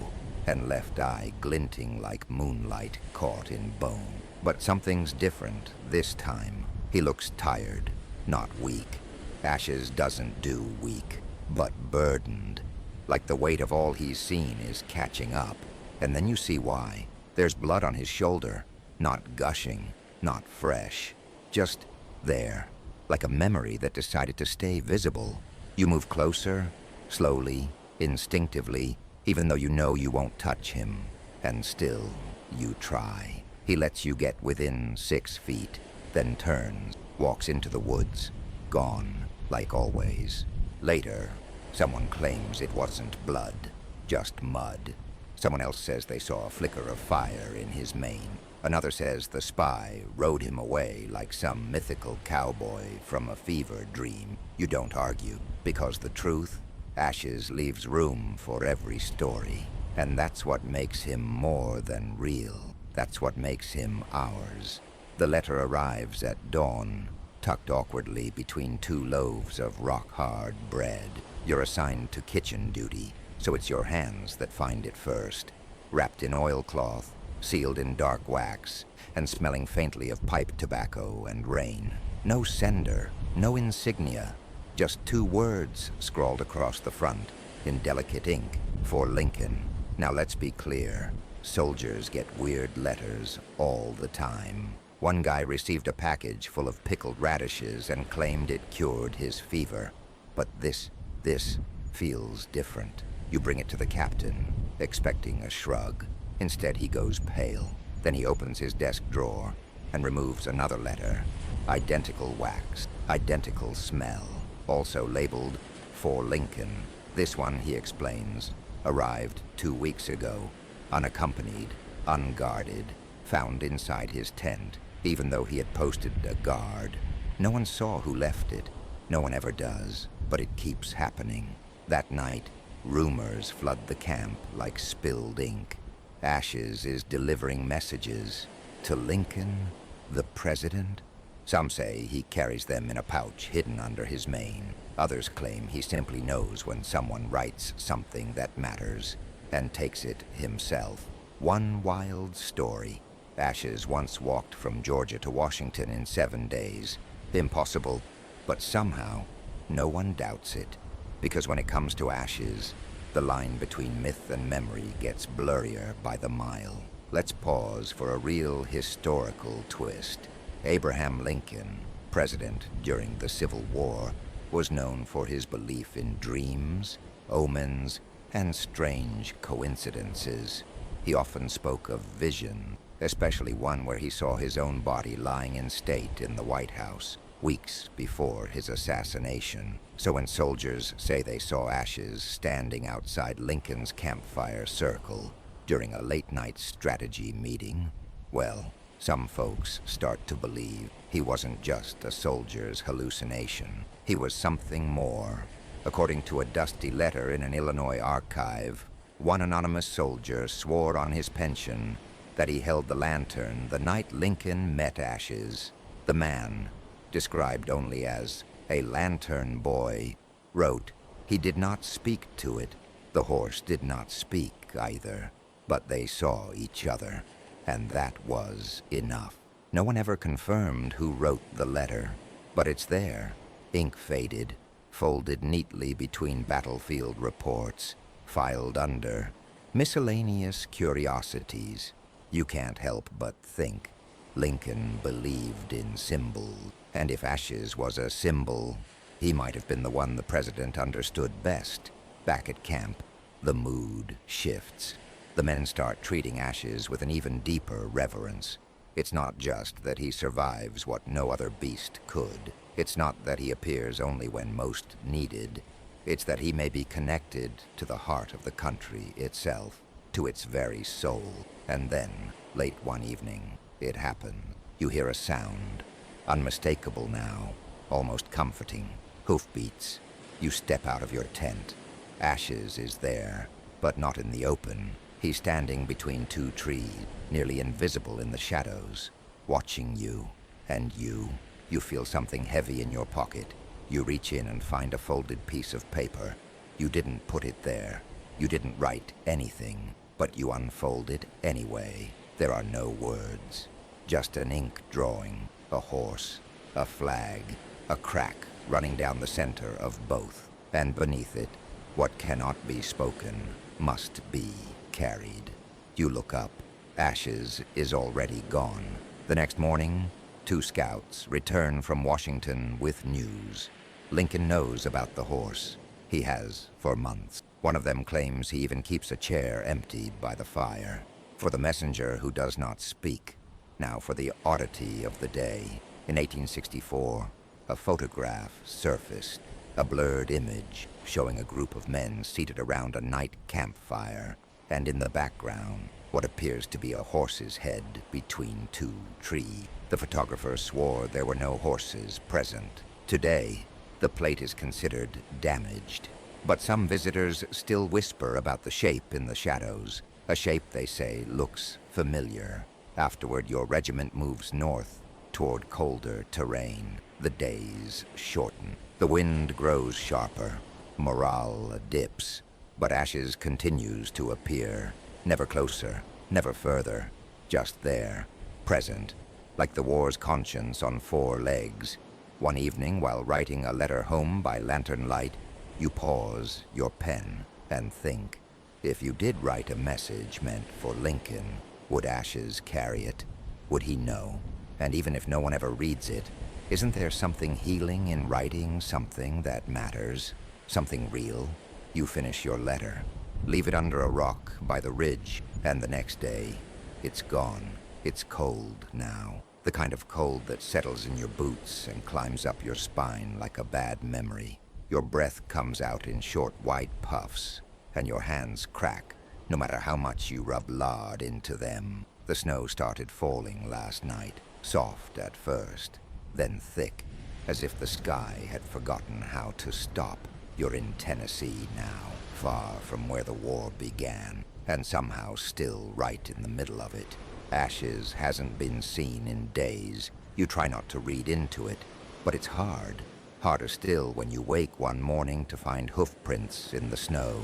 and left eye glinting like moonlight caught in bone. But something's different this time. He looks tired, not weak. Ashes doesn't do weak, but burdened. Like the weight of all he's seen is catching up. And then you see why. There's blood on his shoulder, not gushing, not fresh. Just there, like a memory that decided to stay visible. You move closer, slowly, instinctively, even though you know you won't touch him. And still, you try. He lets you get within 6 feet, then turns, walks into the woods, gone, like always. Later, someone claims it wasn't blood, just mud. Someone else says they saw a flicker of fire in his mane. Another says the spy rode him away like some mythical cowboy from a fever dream. You don't argue, because the truth, Ashes leaves room for every story. And that's what makes him more than real. That's what makes him ours. The letter arrives at dawn, tucked awkwardly between 2 loaves of rock-hard bread. You're assigned to kitchen duty, so it's your hands that find it first. Wrapped in oilcloth, sealed in dark wax, and smelling faintly of pipe tobacco and rain. No sender, no insignia, just 2 words scrawled across the front in delicate ink for Lincoln. Now let's be clear, soldiers get weird letters all the time. One guy received a package full of pickled radishes and claimed it cured his fever. But this feels different. You bring it to the captain, expecting a shrug. Instead, he goes pale. Then he opens his desk drawer and removes another letter. Identical wax, identical smell, also labeled for Lincoln. This one, he explains, arrived 2 weeks ago, unaccompanied, unguarded, found inside his tent, even though he had posted a guard. No one saw who left it. No one ever does, but it keeps happening. That night, rumors flood the camp like spilled ink. Ashes is delivering messages to Lincoln, the president. Some say he carries them in a pouch hidden under his mane. Others claim he simply knows when someone writes something that matters and takes it himself. One wild story. Ashes once walked from Georgia to Washington in 7 days. Impossible, but somehow no one doubts it. Because when it comes to Ashes, the line between myth and memory gets blurrier by the mile. Let's pause for a real historical twist. Abraham Lincoln, president during the Civil War, was known for his belief in dreams, omens, and strange coincidences. He often spoke of vision, especially one where he saw his own body lying in state in the White House weeks before his assassination. So when soldiers say they saw Ashes standing outside Lincoln's campfire circle during a late-night strategy meeting, well, some folks start to believe he wasn't just a soldier's hallucination. He was something more. According to a dusty letter in an Illinois archive, one anonymous soldier swore on his pension that he held the lantern the night Lincoln met Ashes. The man, described only as a lantern boy, wrote he did not speak to it. The horse did not speak either, but they saw each other, and that was enough. No one ever confirmed who wrote the letter, but it's there, ink faded, folded neatly between battlefield reports, filed under miscellaneous curiosities. You can't help but think Lincoln believed in symbols, and if Ashes was a symbol, he might have been the one the president understood best. Back at camp, the mood shifts. The men start treating Ashes with an even deeper reverence. It's not just that he survives what no other beast could. It's not that he appears only when most needed. It's that he may be connected to the heart of the country itself, to its very soul. And then, late one evening, it happened. You hear a sound, unmistakable now, almost comforting. Hoofbeats. You step out of your tent. Ashes is there, but not in the open. He's standing between 2 trees, nearly invisible in the shadows, watching you. And you feel something heavy in your pocket. You reach in and find a folded piece of paper. You didn't put it there. You didn't write anything, but you unfold it anyway. There are no words, just an ink drawing, a horse, a flag, a crack running down the center of both. And beneath it, what cannot be spoken must be carried. You look up. Ashes is already gone. The next morning, 2 scouts return from Washington with news. Lincoln knows about the horse. He has for months. One of them claims he even keeps a chair emptied by the fire. For the messenger who does not speak. Now for the oddity of the day. In 1864, a photograph surfaced. A blurred image showing a group of men seated around a night campfire. And in the background, what appears to be a horse's head between 2 trees. The photographer swore there were no horses present. Today, the plate is considered damaged. But some visitors still whisper about the shape in the shadows. A shape, they say, looks familiar. Afterward, your regiment moves north toward colder terrain. The days shorten. The wind grows sharper. Morale dips. But Ashes continues to appear. Never closer, never further. Just there, present, like the war's conscience on 4 legs. One evening, while writing a letter home by lantern light, you pause your pen and think, if you did write a message meant for Lincoln, would Ashes carry it? Would he know? And even if no one ever reads it, isn't there something healing in writing something that matters? Something real? You finish your letter, leave it under a rock by the ridge, and the next day, it's gone. It's cold now. The kind of cold that settles in your boots and climbs up your spine like a bad memory. Your breath comes out in short white puffs, and your hands crack, no matter how much you rub lard into them. The snow started falling last night, soft at first, then thick, as if the sky had forgotten how to stop. You're in Tennessee now, far from where the war began, and somehow still right in the middle of it. Ashes hasn't been seen in days. You try not to read into it, but it's hard. Harder still when you wake one morning to find hoof prints in the snow.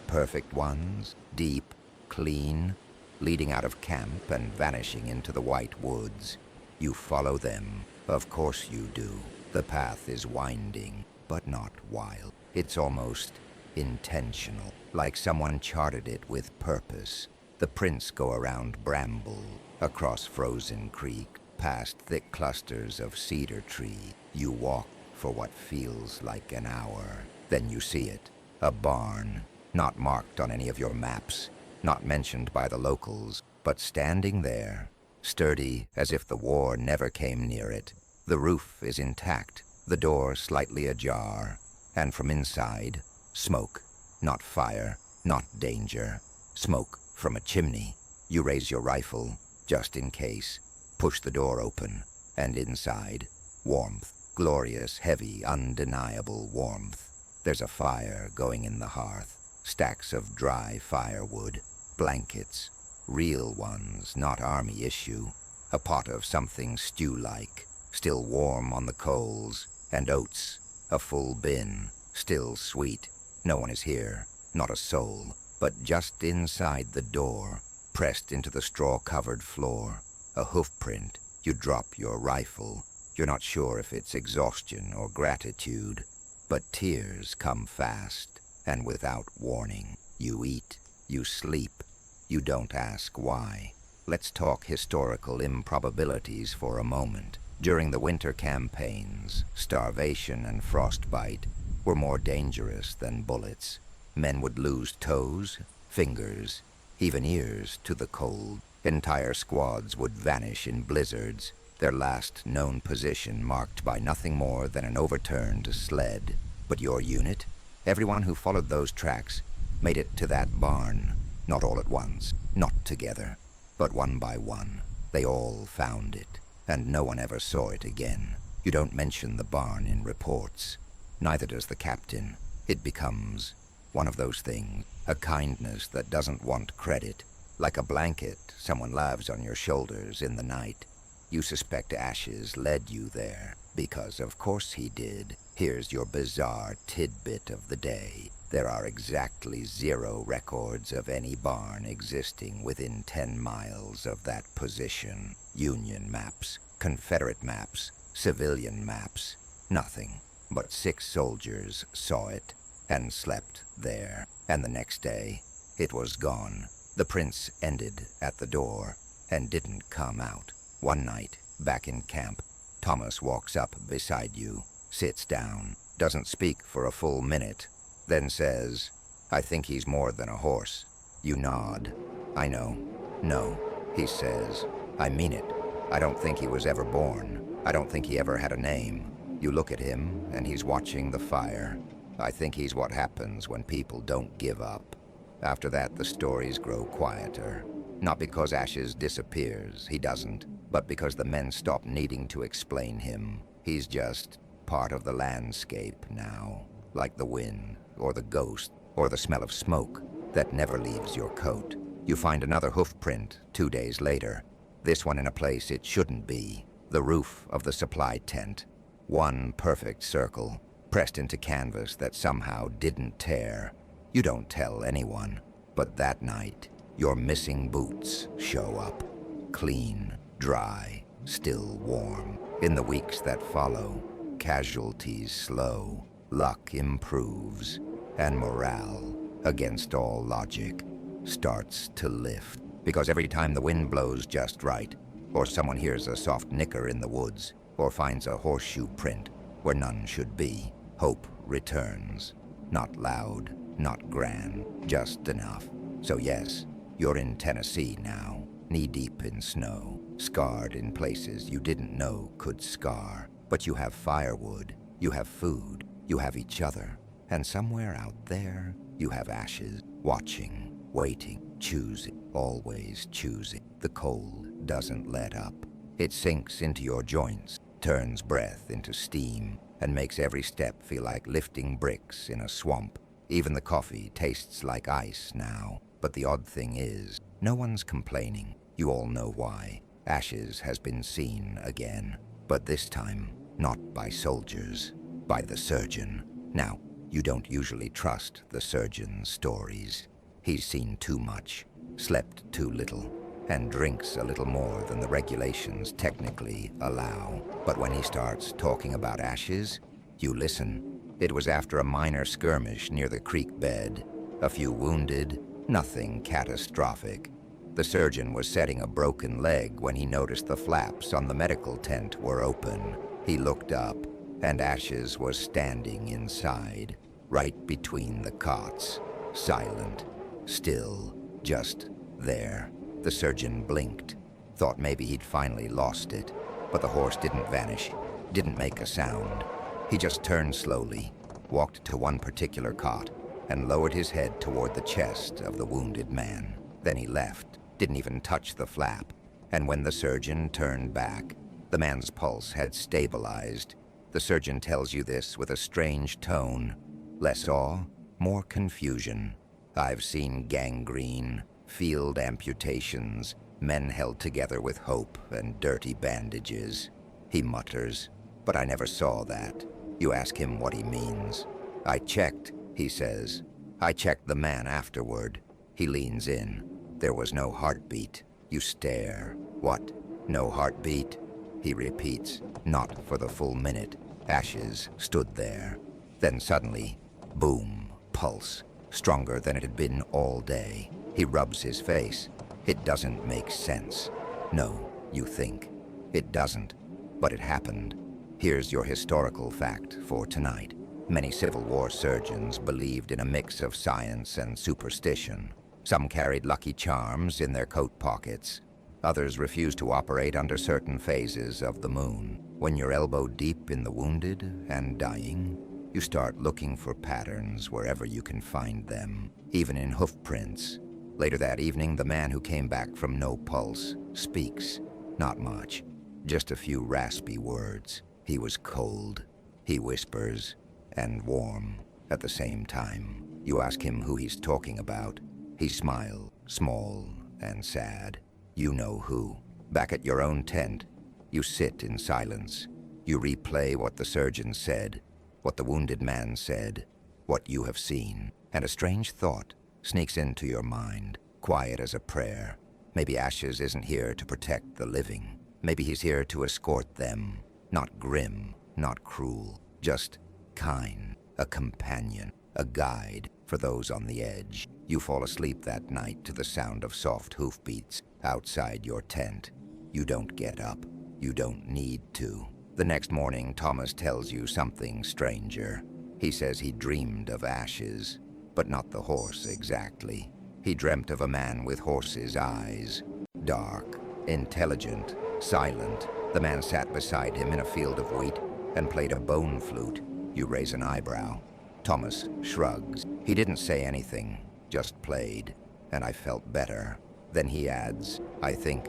Perfect ones, deep, clean, leading out of camp and vanishing into the white woods. You follow them. Of course you do. The path is winding, but not wild. It's almost intentional, like someone charted it with purpose. The prints go around bramble, across frozen creek, past thick clusters of cedar tree. You walk for what feels like an hour. Then you see it, a barn, not marked on any of your maps, not mentioned by the locals, but standing there, sturdy as if the war never came near it. The roof is intact, the door slightly ajar, and from inside, smoke, not fire, not danger, smoke from a chimney. You raise your rifle, just in case, push the door open, and inside, warmth, glorious, heavy, undeniable warmth. There's a fire going in the hearth, stacks of dry firewood, blankets, real ones, not army issue, a pot of something stew-like, still warm on the coals, and oats, a full bin, still sweet. No one is here, not a soul, but just inside the door, pressed into the straw-covered floor, a hoof print. You drop your rifle. You're not sure if it's exhaustion or gratitude, but tears come fast, and without warning. You eat, you sleep, you don't ask why. Let's talk historical improbabilities for a moment. During the winter campaigns, starvation and frostbite were more dangerous than bullets. Men would lose toes, fingers, even ears to the cold. Entire squads would vanish in blizzards, their last known position marked by nothing more than an overturned sled. But your unit, everyone who followed those tracks, made it to that barn. Not all at once, not together, but one by one. They all found it, and no one ever saw it again. You don't mention the barn in reports. Neither does the captain. It becomes one of those things, a kindness that doesn't want credit. Like a blanket someone laves on your shoulders in the night. You suspect Ashes led you there, because of course he did. Here's your bizarre tidbit of the day. There are exactly 0 records of any barn existing within 10 miles of that position. Union maps, Confederate maps, civilian maps, nothing. But 6 soldiers saw it and slept there. And the next day, it was gone. The prints ended at the door and didn't come out. One night, back in camp, Thomas walks up beside you, sits down, doesn't speak for a full minute, then says, "I think he's more than a horse." You nod. "I know." "No," he says. "I mean it. I don't think he was ever born. I don't think he ever had a name." You look at him, and he's watching the fire. "I think he's what happens when people don't give up." After that, the stories grow quieter. Not because Ashes disappears, he doesn't, but because the men stop needing to explain him. He's just part of the landscape now, like the wind, or the ghost, or the smell of smoke that never leaves your coat. You find another hoof print 2 days later, this one in a place it shouldn't be, the roof of the supply tent. One perfect circle, pressed into canvas that somehow didn't tear. You don't tell anyone, but that night, your missing boots show up. Clean, dry, still warm. In the weeks that follow, casualties slow, luck improves, and morale, against all logic, starts to lift. Because every time the wind blows just right, or someone hears a soft nicker in the woods, or finds a horseshoe print where none should be, hope returns. Not loud, not grand, just enough. So yes, you're in Tennessee now, knee-deep in snow, scarred in places you didn't know could scar. But you have firewood, you have food, you have each other, and somewhere out there, you have ashes, watching, waiting, choosing, always choosing. The cold doesn't let up. It sinks into your joints, turns breath into steam, and makes every step feel like lifting bricks in a swamp. Even the coffee tastes like ice now. But the odd thing is, no one's complaining. You all know why. Ashes has been seen again. But this time, not by soldiers, by the surgeon. Now, you don't usually trust the surgeon's stories. He's seen too much, slept too little, and drinks a little more than the regulations technically allow. But when he starts talking about ashes, you listen. It was after a minor skirmish near the creek bed. A few wounded, nothing catastrophic. The surgeon was setting a broken leg when he noticed the flaps on the medical tent were open. He looked up, and Ashes was standing inside, right between the cots, silent, still, just there. The surgeon blinked, thought maybe he'd finally lost it, but the horse didn't vanish, didn't make a sound. He just turned slowly, walked to one particular cot, and lowered his head toward the chest of the wounded man. Then he left, didn't even touch the flap, and when the surgeon turned back, the man's pulse had stabilized. The surgeon tells you this with a strange tone. Less awe, more confusion. I've seen gangrene, field amputations, men held together with hope and dirty bandages. He mutters, but I never saw that. You ask him what he means. I checked, he says. I checked the man afterward. He leans in. There was no heartbeat. You stare. What? No heartbeat? He repeats, not for the full minute. Ashes stood there. Then suddenly, boom, pulse, stronger than it had been all day. He rubs his face. It doesn't make sense. No, you think. It doesn't. But it happened. Here's your historical fact for tonight. Many Civil War surgeons believed in a mix of science and superstition. Some carried lucky charms in their coat pockets. Others refused to operate under certain phases of the moon. When you're elbow deep in the wounded and dying, you start looking for patterns wherever you can find them, even in hoof prints. Later that evening, the man who came back from no pulse speaks. Not much, just a few raspy words. He was cold, he whispers, and warm at the same time. You ask him who he's talking about. He smiles, small and sad. You know who. Back at your own tent, you sit in silence. You replay what the surgeon said, what the wounded man said, what you have seen. And a strange thought sneaks into your mind, quiet as a prayer. Maybe Ashes isn't here to protect the living. Maybe he's here to escort them. Not grim, not cruel, just kind, a companion, a guide for those on the edge. You fall asleep that night to the sound of soft hoofbeats outside your tent. You don't get up. You don't need to. The next morning, Thomas tells you something stranger. He says he dreamed of Ashes, but not the horse exactly. He dreamt of a man with horse's eyes. Dark, intelligent, silent. The man sat beside him in a field of wheat and played a bone flute. You raise an eyebrow. Thomas shrugs. He didn't say anything, just played, and I felt better. Then he adds, I think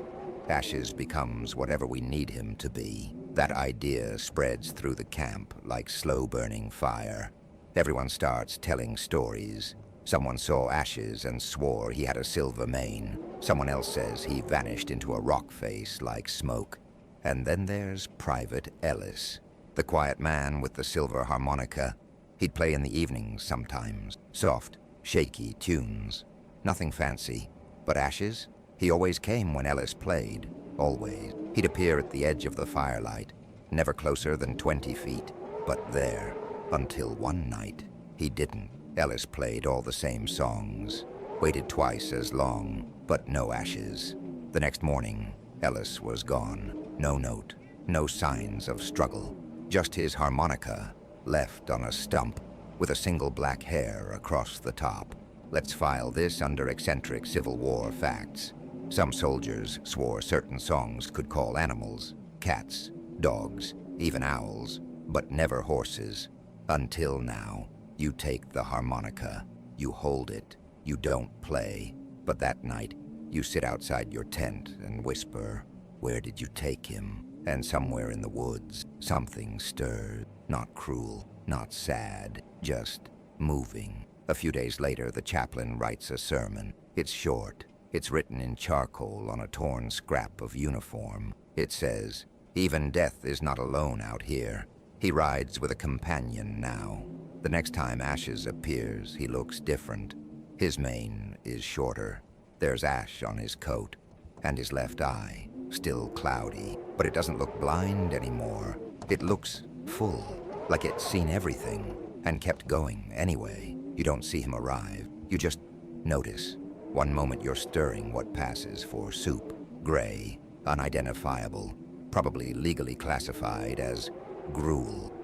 Ashes becomes whatever we need him to be. That idea spreads through the camp like slow-burning fire. Everyone starts telling stories. Someone saw Ashes and swore he had a silver mane. Someone else says he vanished into a rock face like smoke. And then there's Private Ellis, the quiet man with the silver harmonica. He'd play in the evenings sometimes, soft, shaky tunes. Nothing fancy. But Ashes? He always came when Ellis played. Always. He'd appear at the edge of the firelight, never closer than 20 feet. but there, until one night, he didn't. Ellis played all the same songs, waited twice as long, but no ashes. The next morning, Ellis was gone. No note, no signs of struggle, just his harmonica left on a stump with a single black hair across the top. Let's file this under eccentric Civil War facts. Some soldiers swore certain songs could call animals, cats, dogs, even owls, but never horses. Until now, you take the harmonica, you hold it, you don't play, but that night, you sit outside your tent and whisper, "Where did you take him?" And somewhere in the woods, something stirred. Not cruel, not sad, just moving. A few days later, the chaplain writes a sermon. It's short. It's written in charcoal on a torn scrap of uniform. It says, "Even death is not alone out here. He rides with a companion now." The next time Ashes appears, he looks different. His mane is shorter. There's ash on his coat, and his left eye, still cloudy. But it doesn't look blind anymore. It looks full, like it's seen everything, and kept going anyway. You don't see him arrive. You just notice. One moment you're stirring what passes for soup. Gray, unidentifiable, probably legally classified as gruel.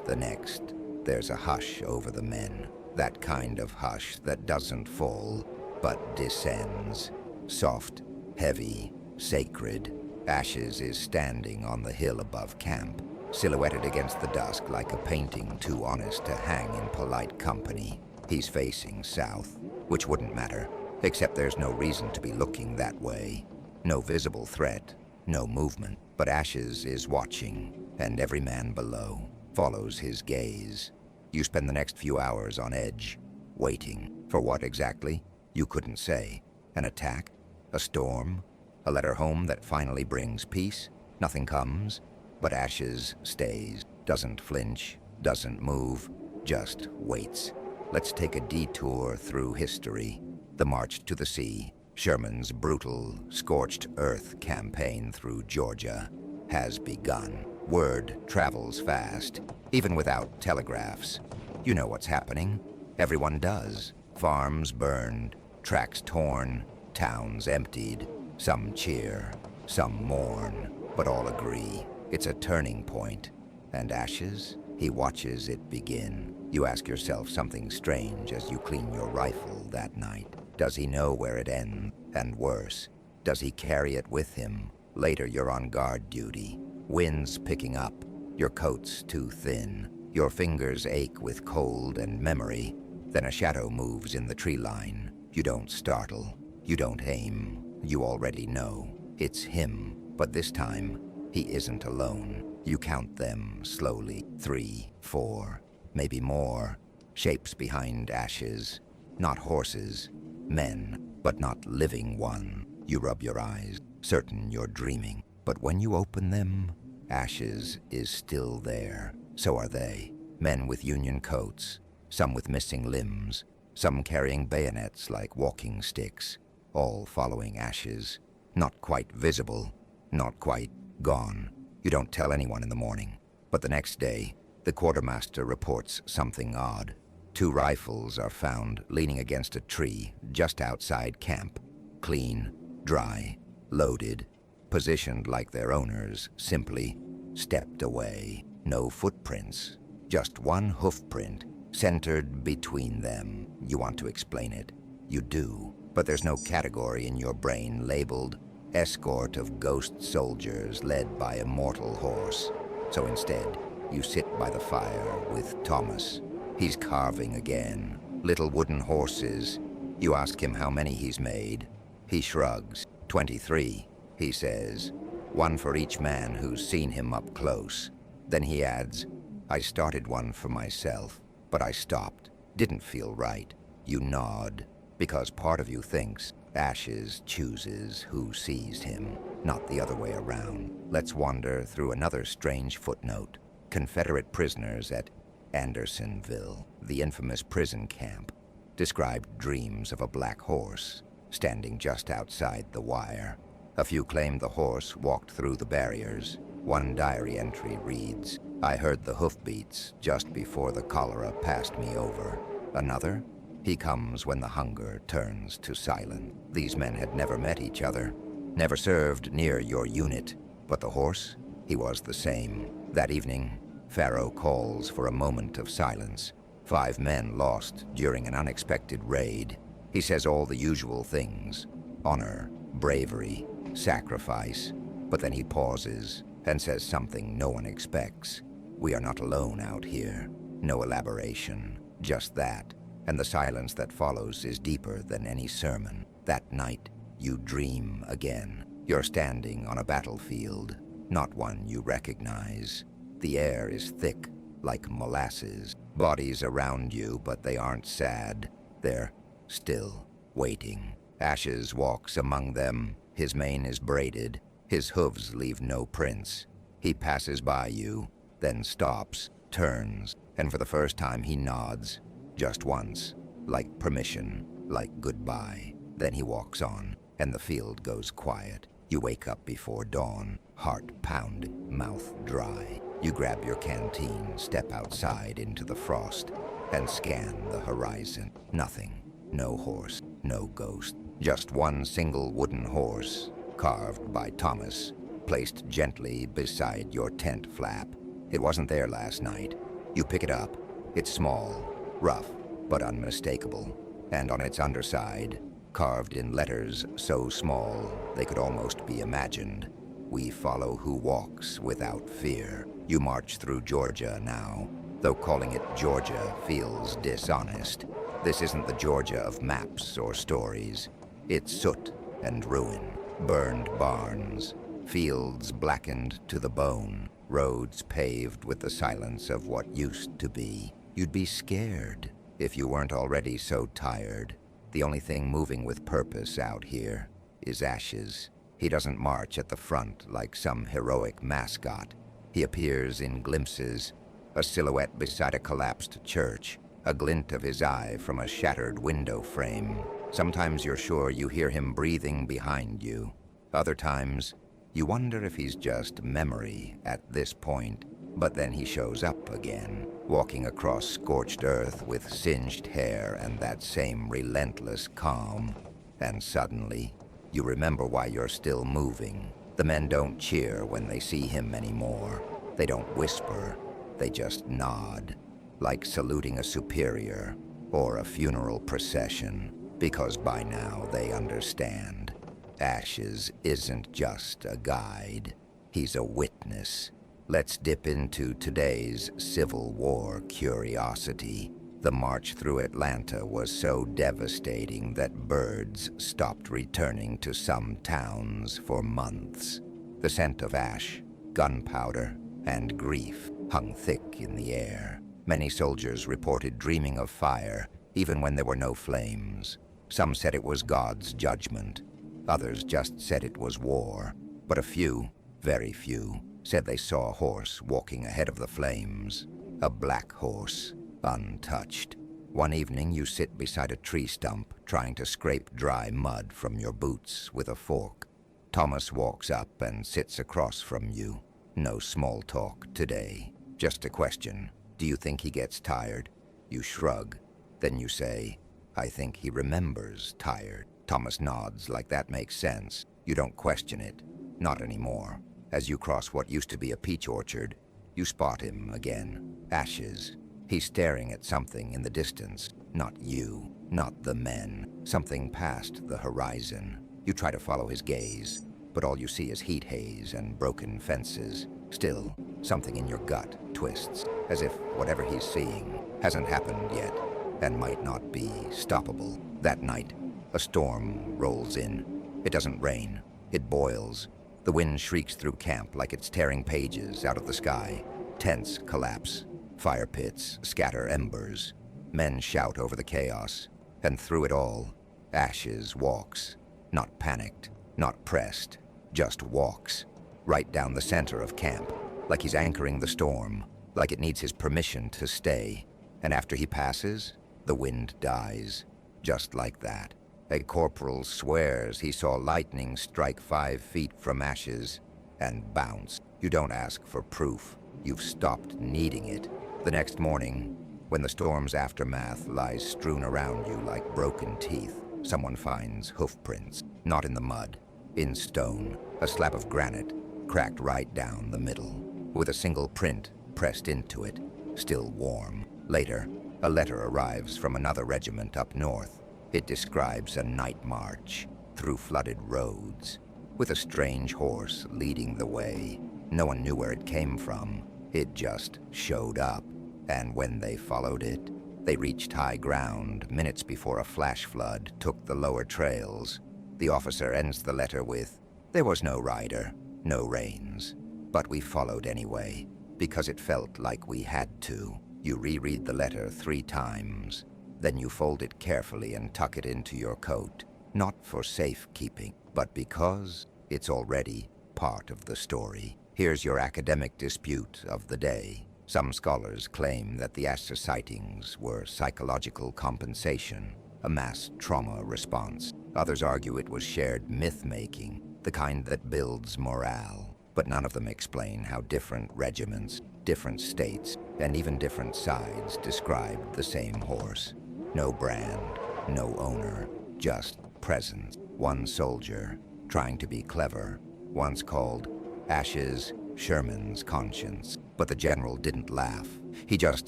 The next, there's a hush over the men. That kind of hush that doesn't fall, but descends. Soft, heavy, sacred. Ashes is standing on the hill above camp, silhouetted against the dusk like a painting too honest to hang in polite company. He's facing south, which wouldn't matter, except there's no reason to be looking that way. No visible threat, no movement, but Ashes is watching, and every man below follows his gaze. You spend the next few hours on edge, waiting. For what exactly? You couldn't say. An attack? A storm? A letter home that finally brings peace? Nothing comes, but Ashes stays, doesn't flinch, doesn't move, just waits. Let's take a detour through history. The March to the Sea, Sherman's brutal, scorched earth campaign through Georgia, has begun. Word travels fast, even without telegraphs. You know what's happening. Everyone does. Farms burned, tracks torn, towns emptied. Some cheer, some mourn, but all agree it's a turning point. And Ashes? He watches it begin. You ask yourself something strange as you clean your rifle that night. Does he know where it ends? And worse, does he carry it with him? Later you're on guard duty. Wind's picking up. Your coat's too thin. Your fingers ache with cold and memory. Then a shadow moves in the tree line. You don't startle. You don't aim. You already know. It's him. But this time, he isn't alone. You count them slowly. 3, 4, maybe more. Shapes behind Ashes. Not horses. Men, but not living one. You rub your eyes, certain you're dreaming. But when you open them, Ashes is still there. So are they. Men with Union coats, some with missing limbs, some carrying bayonets like walking sticks, all following Ashes. Not quite visible, not quite gone. You don't tell anyone in the morning. But the next day, the quartermaster reports something odd. 2 rifles are found leaning against a tree just outside camp. Clean, dry, loaded, positioned like their owners simply stepped away. No footprints, just one hoofprint centered between them. You want to explain it. You do, but there's no category in your brain labeled escort of ghost soldiers led by a mortal horse. So instead, you sit by the fire with Thomas. He's carving again. Little wooden horses. You ask him how many he's made. He shrugs. 23, he says. 1 for each man who's seen him up close. Then he adds, I started one for myself, but I stopped. Didn't feel right. You nod, because part of you thinks Ashes chooses who sees him, not the other way around. Let's wander through another strange footnote. Confederate prisoners at Andersonville, the infamous prison camp, described dreams of a black horse standing just outside the wire. A few claimed the horse walked through the barriers. One diary entry reads, "I heard the hoofbeats just before the cholera passed me over." Another, "He comes when the hunger turns to silence." These men had never met each other, never served near your unit, but the horse, he was the same. That evening, Pharaoh calls for a moment of silence. 5 men lost during an unexpected raid. He says all the usual things: honor, bravery, sacrifice. But then he pauses and says something no one expects. "We are not alone out here." No elaboration, just that. And the silence that follows is deeper than any sermon. That night, you dream again. You're standing on a battlefield, not one you recognize. The air is thick, like molasses. Bodies around you, but they aren't sad. They're still, waiting. Ashes walks among them. His mane is braided. His hooves leave no prints. He passes by you, then stops, turns, and for the first time he nods. Just once, like permission, like goodbye. Then he walks on, and the field goes quiet. You wake up before dawn, heart pounding, mouth dry. You grab your canteen, step outside into the frost, and scan the horizon. Nothing. No horse, no ghost. Just one single wooden horse, carved by Thomas, placed gently beside your tent flap. It wasn't there last night. You pick it up. It's small, rough, but unmistakable. And on its underside, carved in letters so small they could almost be imagined, "We follow who walks without fear." You march through Georgia now, though calling it Georgia feels dishonest. This isn't the Georgia of maps or stories. It's soot and ruin, burned barns, fields blackened to the bone, roads paved with the silence of what used to be. You'd be scared if you weren't already so tired. The only thing moving with purpose out here is ashes. He doesn't march at the front like some heroic mascot. He appears in glimpses, a silhouette beside a collapsed church, a glint of his eye from a shattered window frame. Sometimes you're sure you hear him breathing behind you. Other times, you wonder if he's just memory at this point. But then he shows up again, walking across scorched earth with singed hair and that same relentless calm. And suddenly, you remember why you're still moving. The men don't cheer when they see him anymore. They don't whisper. They just nod, like saluting a superior or a funeral procession, because by now they understand. Ashes isn't just a guide. He's a witness. Let's dip into today's Civil War curiosity. The march through Atlanta was so devastating that birds stopped returning to some towns for months. The scent of ash, gunpowder, and grief hung thick in the air. Many soldiers reported dreaming of fire, even when there were no flames. Some said it was God's judgment. Others just said it was war. But a few, very few, said they saw a horse walking ahead of the flames. A black horse, untouched. One evening you sit beside a tree stump, trying to scrape dry mud from your boots with a fork. Thomas walks up and sits across from you. No small talk today. Just a question. Do you think he gets tired? You shrug. Then you say, "I think he remembers tired." Thomas nods like that makes sense. You don't question it. Not anymore. As you cross what used to be a peach orchard, you spot him again. Ashes. He's staring at something in the distance. Not you. Not the men. Something past the horizon. You try to follow his gaze, but all you see is heat haze and broken fences. Still, something in your gut twists, as if whatever he's seeing hasn't happened yet, and might not be stoppable. That night, a storm rolls in. It doesn't rain. It boils. The wind shrieks through camp like it's tearing pages out of the sky. Tents collapse. Fire pits scatter embers. Men shout over the chaos. And through it all, Ashes walks. Not panicked, not pressed, just walks. Right down the center of camp, like he's anchoring the storm, like it needs his permission to stay. And after he passes, the wind dies. Just like that. A corporal swears he saw lightning strike 5 feet from Ashes and bounce. You don't ask for proof. You've stopped needing it. The next morning, when the storm's aftermath lies strewn around you like broken teeth, someone finds hoof prints, not in the mud, in stone, a slab of granite, cracked right down the middle, with a single print pressed into it, still warm. Later, a letter arrives from another regiment up north. It describes a night march through flooded roads, with a strange horse leading the way. No one knew where it came from. It just showed up, and when they followed it, they reached high ground minutes before a flash flood took the lower trails. The officer ends the letter with, "There was no rider, no reins, but we followed anyway, because it felt like we had to." You reread the letter 3 times, then you fold it carefully and tuck it into your coat, not for safekeeping, but because it's already part of the story. Here's your academic dispute of the day. Some scholars claim that the Asher sightings were psychological compensation, a mass trauma response. Others argue it was shared myth-making, the kind that builds morale. But none of them explain how different regiments, different states, and even different sides described the same horse. No brand, no owner, just presence. One soldier, trying to be clever, once called Ash's Sherman's conscience. But the general didn't laugh. He just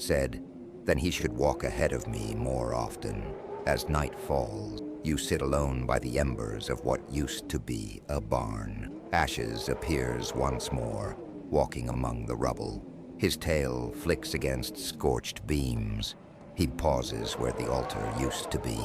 said, "Then he should walk ahead of me more often." As night falls, you sit alone by the embers of what used to be a barn. Ashes appears once more, walking among the rubble. His tail flicks against scorched beams. He pauses where the altar used to be,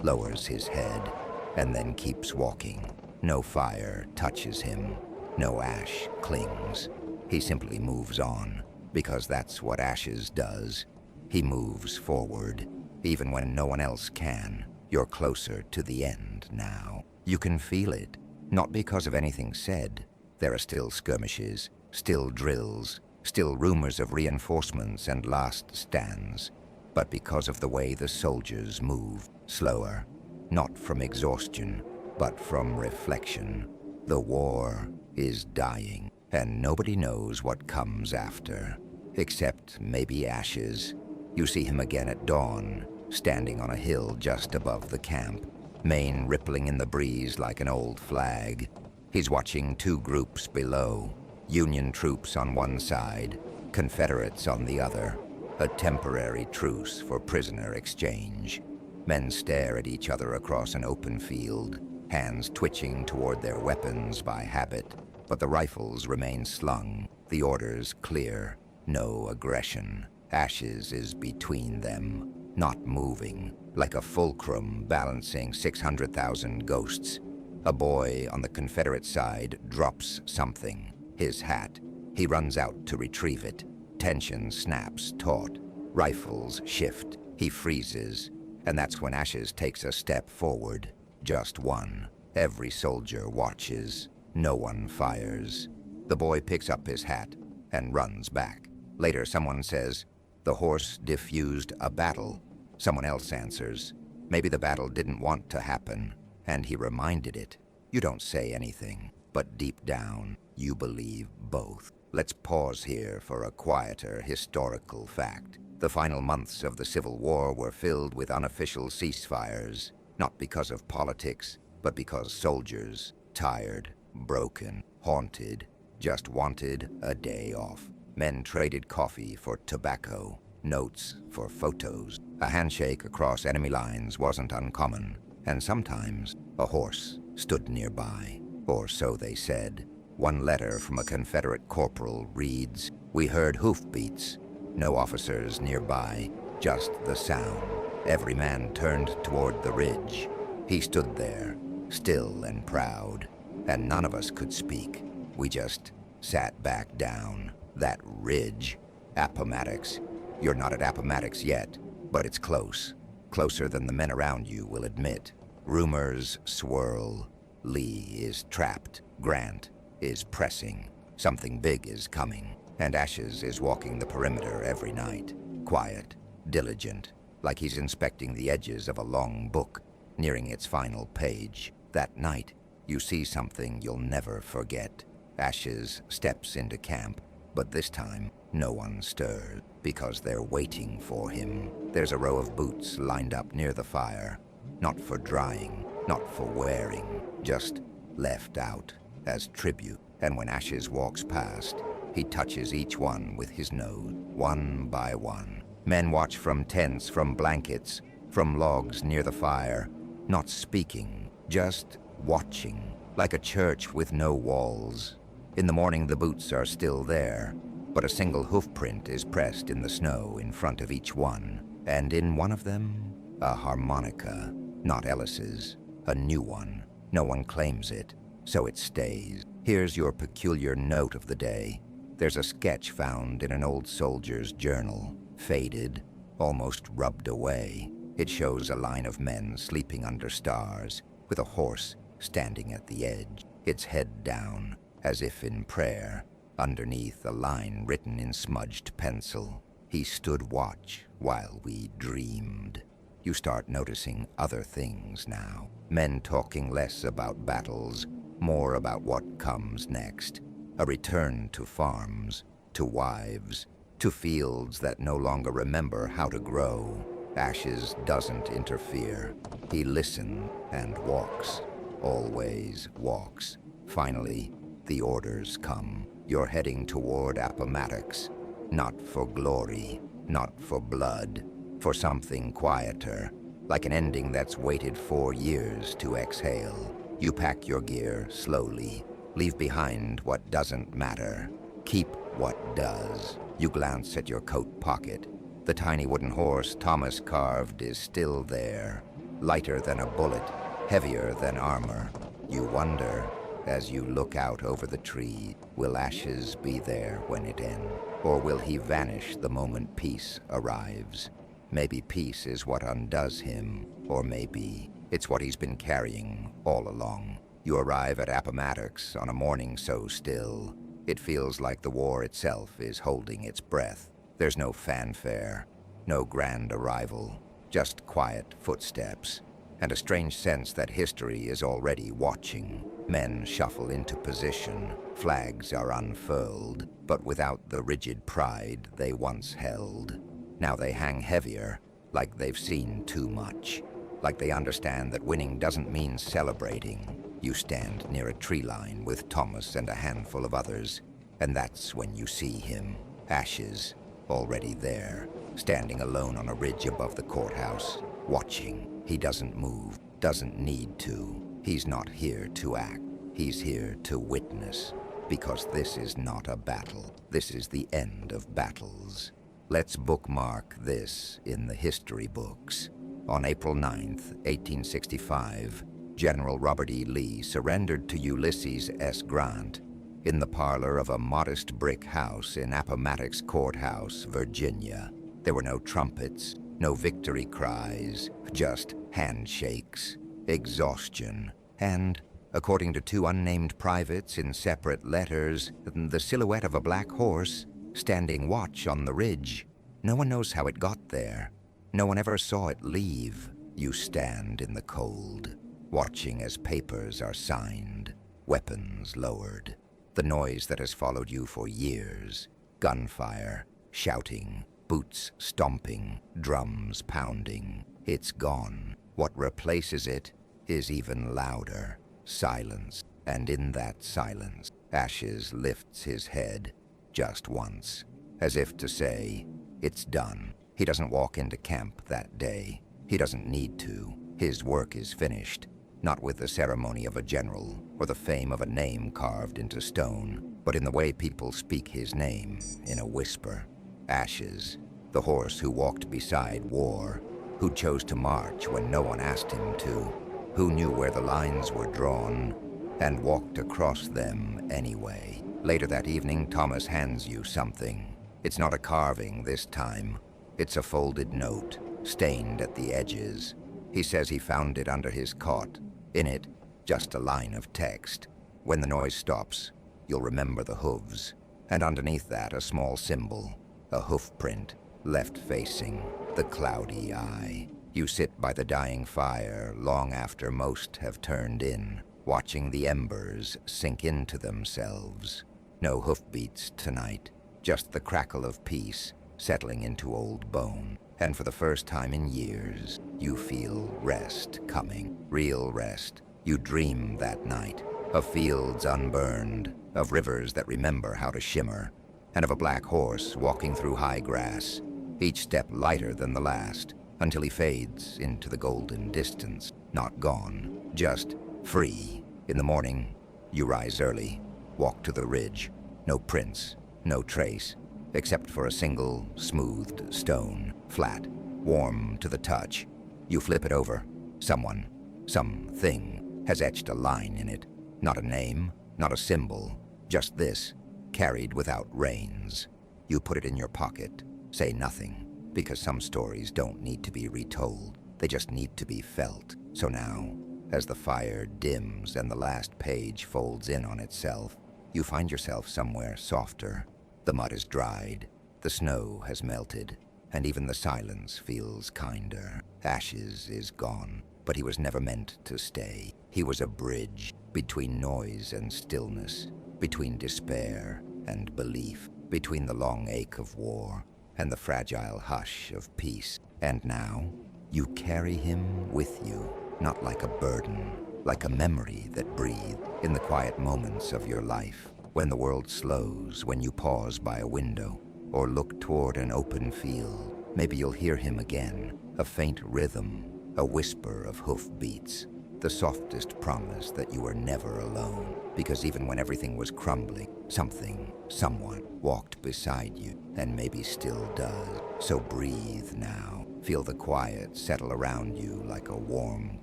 lowers his head, and then keeps walking. No fire touches him. No ash clings. He simply moves on, because that's what Ashes does. He moves forward, even when no one else can. You're closer to the end now. You can feel it, not because of anything said. There are still skirmishes, still drills, still rumors of reinforcements and last stands, but because of the way the soldiers move, slower, not from exhaustion, but from reflection. The war is dying, and nobody knows what comes after, except maybe Ashes. You see him again at dawn, standing on a hill just above the camp, mane rippling in the breeze like an old flag. He's watching 2 groups below, Union troops on one side, Confederates on the other, a temporary truce for prisoner exchange. Men stare at each other across an open field, hands twitching toward their weapons by habit, but the rifles remain slung, the orders clear, no aggression. Ashes is between them, not moving, like a fulcrum balancing 600,000 ghosts. A boy on the Confederate side drops something, his hat. He runs out to retrieve it. Tension snaps taut. Rifles shift. He freezes. And that's when Ashes takes a step forward. Just one. Every soldier watches. No one fires. The boy picks up his hat and runs back. Later, someone says, "The horse diffused a battle." Someone else answers, "Maybe the battle didn't want to happen, and he reminded it." You don't say anything, but deep down, you believe both. Let's pause here for a quieter historical fact. The final months of the Civil War were filled with unofficial ceasefires, not because of politics, but because soldiers, tired, broken, haunted, just wanted a day off. Men traded coffee for tobacco, notes for photos. A handshake across enemy lines wasn't uncommon, and sometimes a horse stood nearby, or so they said. One letter from a Confederate corporal reads, "We heard hoofbeats. No officers nearby, just the sound." Every man turned toward the ridge. He stood there, still and proud, and none of us could speak. We just sat back down. That ridge, Appomattox. You're not at Appomattox yet, but it's close. Closer than the men around you will admit. Rumors swirl. Lee is trapped. Grant is pressing. Something big is coming. And Ashes is walking the perimeter every night. Quiet, diligent, like he's inspecting the edges of a long book, nearing its final page. That night, you see something you'll never forget. Ashes steps into camp, but this time no one stirs because they're waiting for him. There's a row of boots lined up near the fire, not for drying, not for wearing, just left out as tribute. And when Ashes walks past, he touches each one with his nose, one by one. Men watch from tents, from blankets, from logs near the fire, not speaking, just watching, like a church with no walls. In the morning, the boots are still there, but a single hoof print is pressed in the snow in front of each one, and in one of them, a harmonica, not Ellis's, a new one. No one claims it, so it stays. Here's your peculiar note of the day. There's a sketch found in an old soldier's journal, faded, almost rubbed away. It shows a line of men sleeping under stars, with a horse standing at the edge, its head down, as if in prayer. Underneath, a line written in smudged pencil. He stood watch while we dreamed. You start noticing other things now. Men talking less about battles, more about what comes next. A return to farms, to wives, to fields that no longer remember how to grow. Ashes doesn't interfere. He listens and walks, always walks. Finally, the orders come. You're heading toward Appomattox, not for glory, not for blood, for something quieter, like an ending that's waited 4 years to exhale. You pack your gear slowly, leave behind what doesn't matter, keep what does. You glance at your coat pocket. The tiny wooden horse Thomas carved is still there, lighter than a bullet, heavier than armor. You wonder, as you look out over the tree, will Ashes be there when it ends? Or will he vanish the moment peace arrives? Maybe peace is what undoes him, or maybe it's what he's been carrying all along. You arrive at Appomattox on a morning so still, it feels like the war itself is holding its breath. There's no fanfare, no grand arrival, just quiet footsteps, and a strange sense that history is already watching. Men shuffle into position, flags are unfurled, but without the rigid pride they once held. Now they hang heavier, like they've seen too much, like they understand that winning doesn't mean celebrating. You stand near a tree line with Thomas and a handful of others, and that's when you see him, Ashes, already there, standing alone on a ridge above the courthouse, watching. He doesn't move, doesn't need to. He's not here to act. He's here to witness, because this is not a battle. This is the end of battles. Let's bookmark this in the history books. On April 9th, 1865, General Robert E. Lee surrendered to Ulysses S. Grant in the parlor of a modest brick house in Appomattox Courthouse, Virginia. There were no trumpets, no victory cries, just handshakes, exhaustion, and, according to 2 unnamed privates in separate letters, the silhouette of a black horse standing watch on the ridge. No one knows how it got there. No one ever saw it leave. You stand in the cold, watching as papers are signed, weapons lowered. The noise that has followed you for years, gunfire, shouting, boots stomping, drums pounding, it's gone. What replaces it is even louder, silence. And in that silence, Ashes lifts his head just once, as if to say, it's done. He doesn't walk into camp that day. He doesn't need to. His work is finished, not with the ceremony of a general or the fame of a name carved into stone, but in the way people speak his name in a whisper. Ashes, the horse who walked beside war, who chose to march when no one asked him to, who knew where the lines were drawn and walked across them anyway. Later that evening, Thomas hands you something. It's not a carving this time. It's a folded note, stained at the edges. He says he found it under his cot. In it, just a line of text. When the noise stops, you'll remember the hooves. And underneath that, a small symbol, a hoof print, left facing, the cloudy eye. You sit by the dying fire long after most have turned in. watching the embers sink into themselves. No hoofbeats tonight, just the crackle of peace settling into old bone. And for the first time in years, you feel rest coming, real rest. You dream that night of fields unburned, of rivers that remember how to shimmer, and of a black horse walking through high grass, each step lighter than the last, until he fades into the golden distance, not gone, just free. In the morning, you rise early, walk to the ridge. No prints, no trace, except for a single smoothed stone, flat, warm to the touch. You flip it over. Someone, something, has etched a line in it. Not a name, not a symbol, just this, carried without reins. You put it in your pocket, say nothing, because some stories don't need to be retold. They just need to be felt. So now, as the fire dims and the last page folds in on itself, you find yourself somewhere softer. The mud is dried, the snow has melted, and even the silence feels kinder. Ashes is gone, but he was never meant to stay. He was a bridge between noise and stillness, between despair and belief, between the long ache of war and the fragile hush of peace. And now, you carry him with you, not like a burden, like a memory that breathes in the quiet moments of your life. When the world slows, when you pause by a window or look toward an open field, maybe you'll hear him again, a faint rhythm, a whisper of hoofbeats, the softest promise that you were never alone. Because even when everything was crumbling, something, someone walked beside you and maybe still does. So breathe now. Feel the quiet settle around you like a warm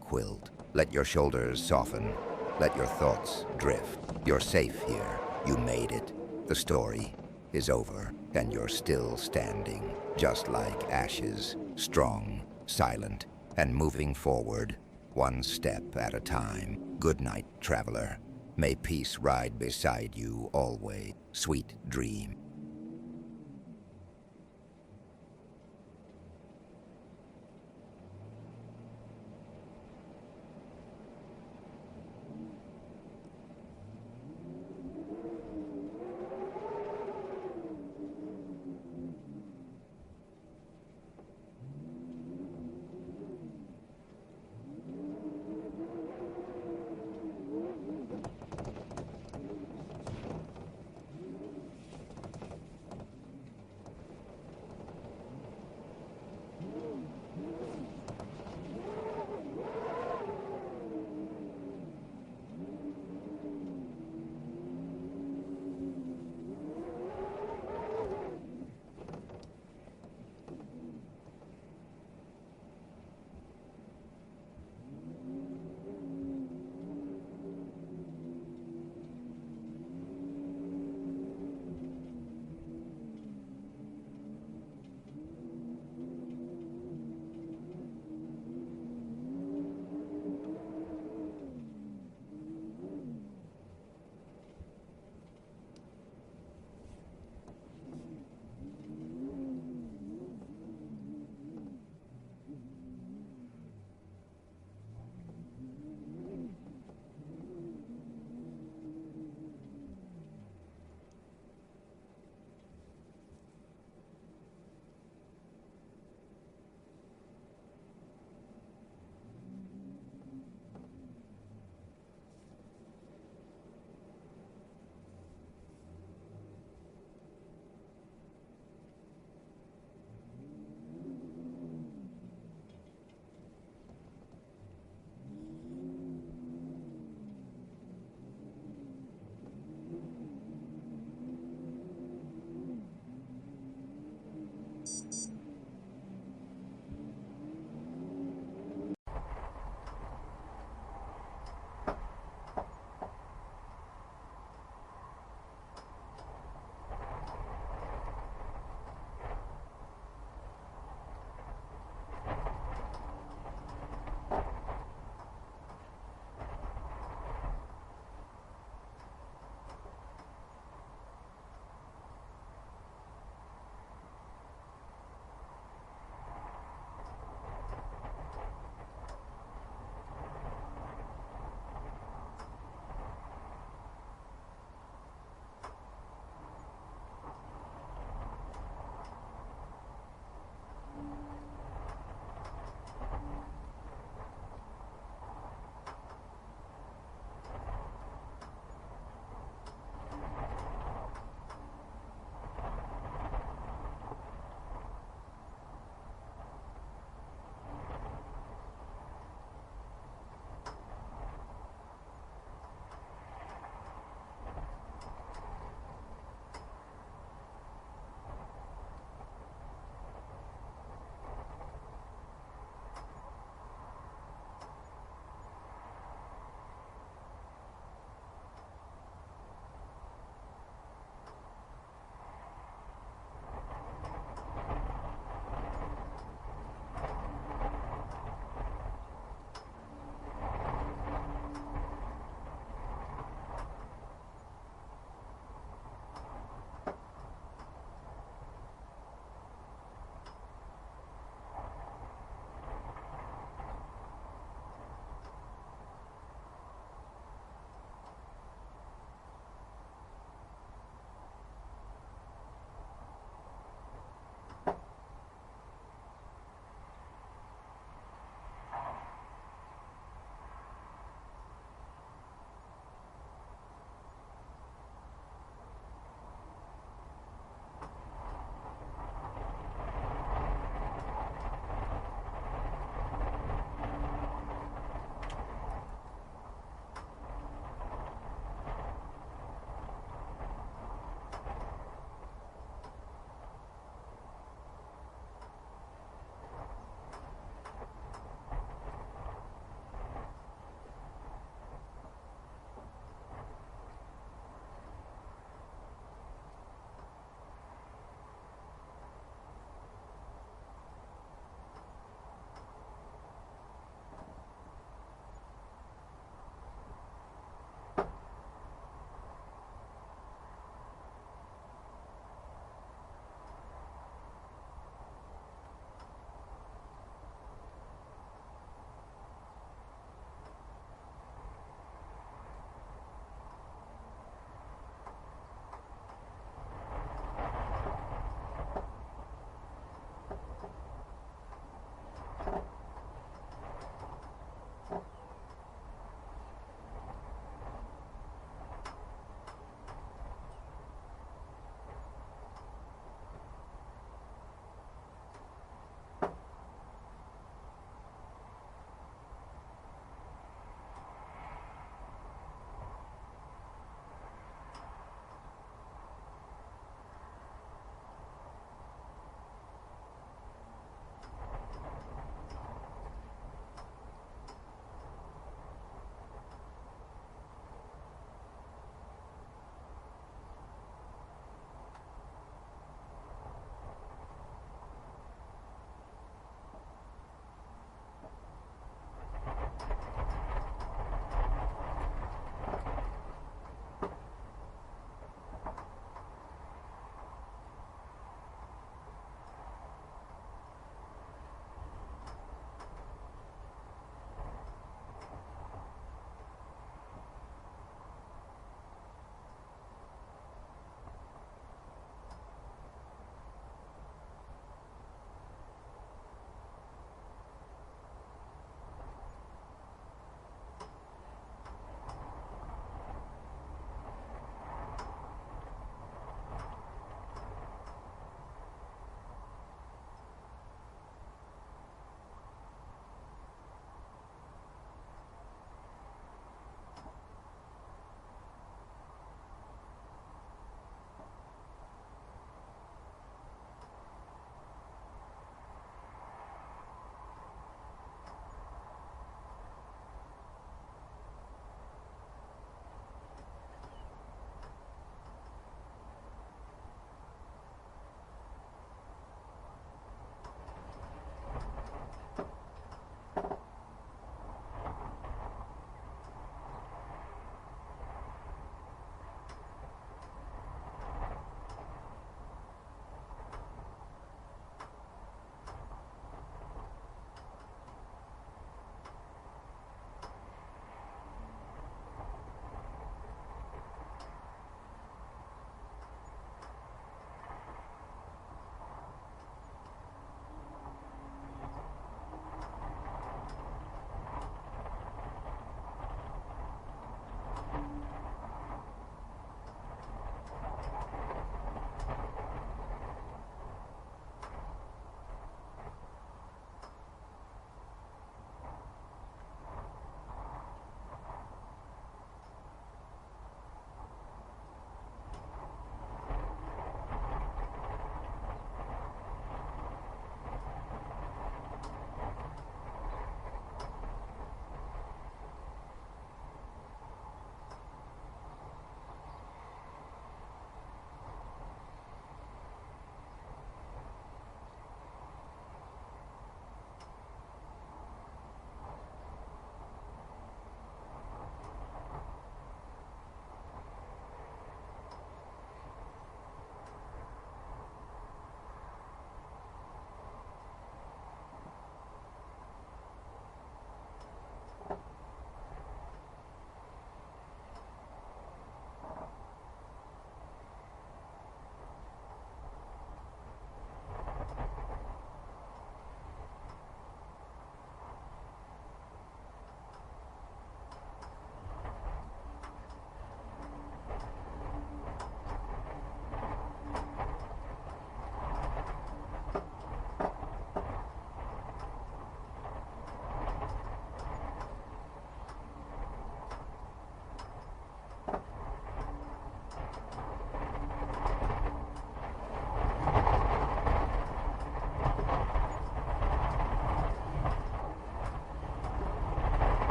quilt. Let your shoulders soften. Let your thoughts drift. You're safe here. You made it. The story is over, and you're still standing, just like ashes, strong, silent, and moving forward, one step at a time. Good night, traveler. May peace ride beside you always. Sweet dream.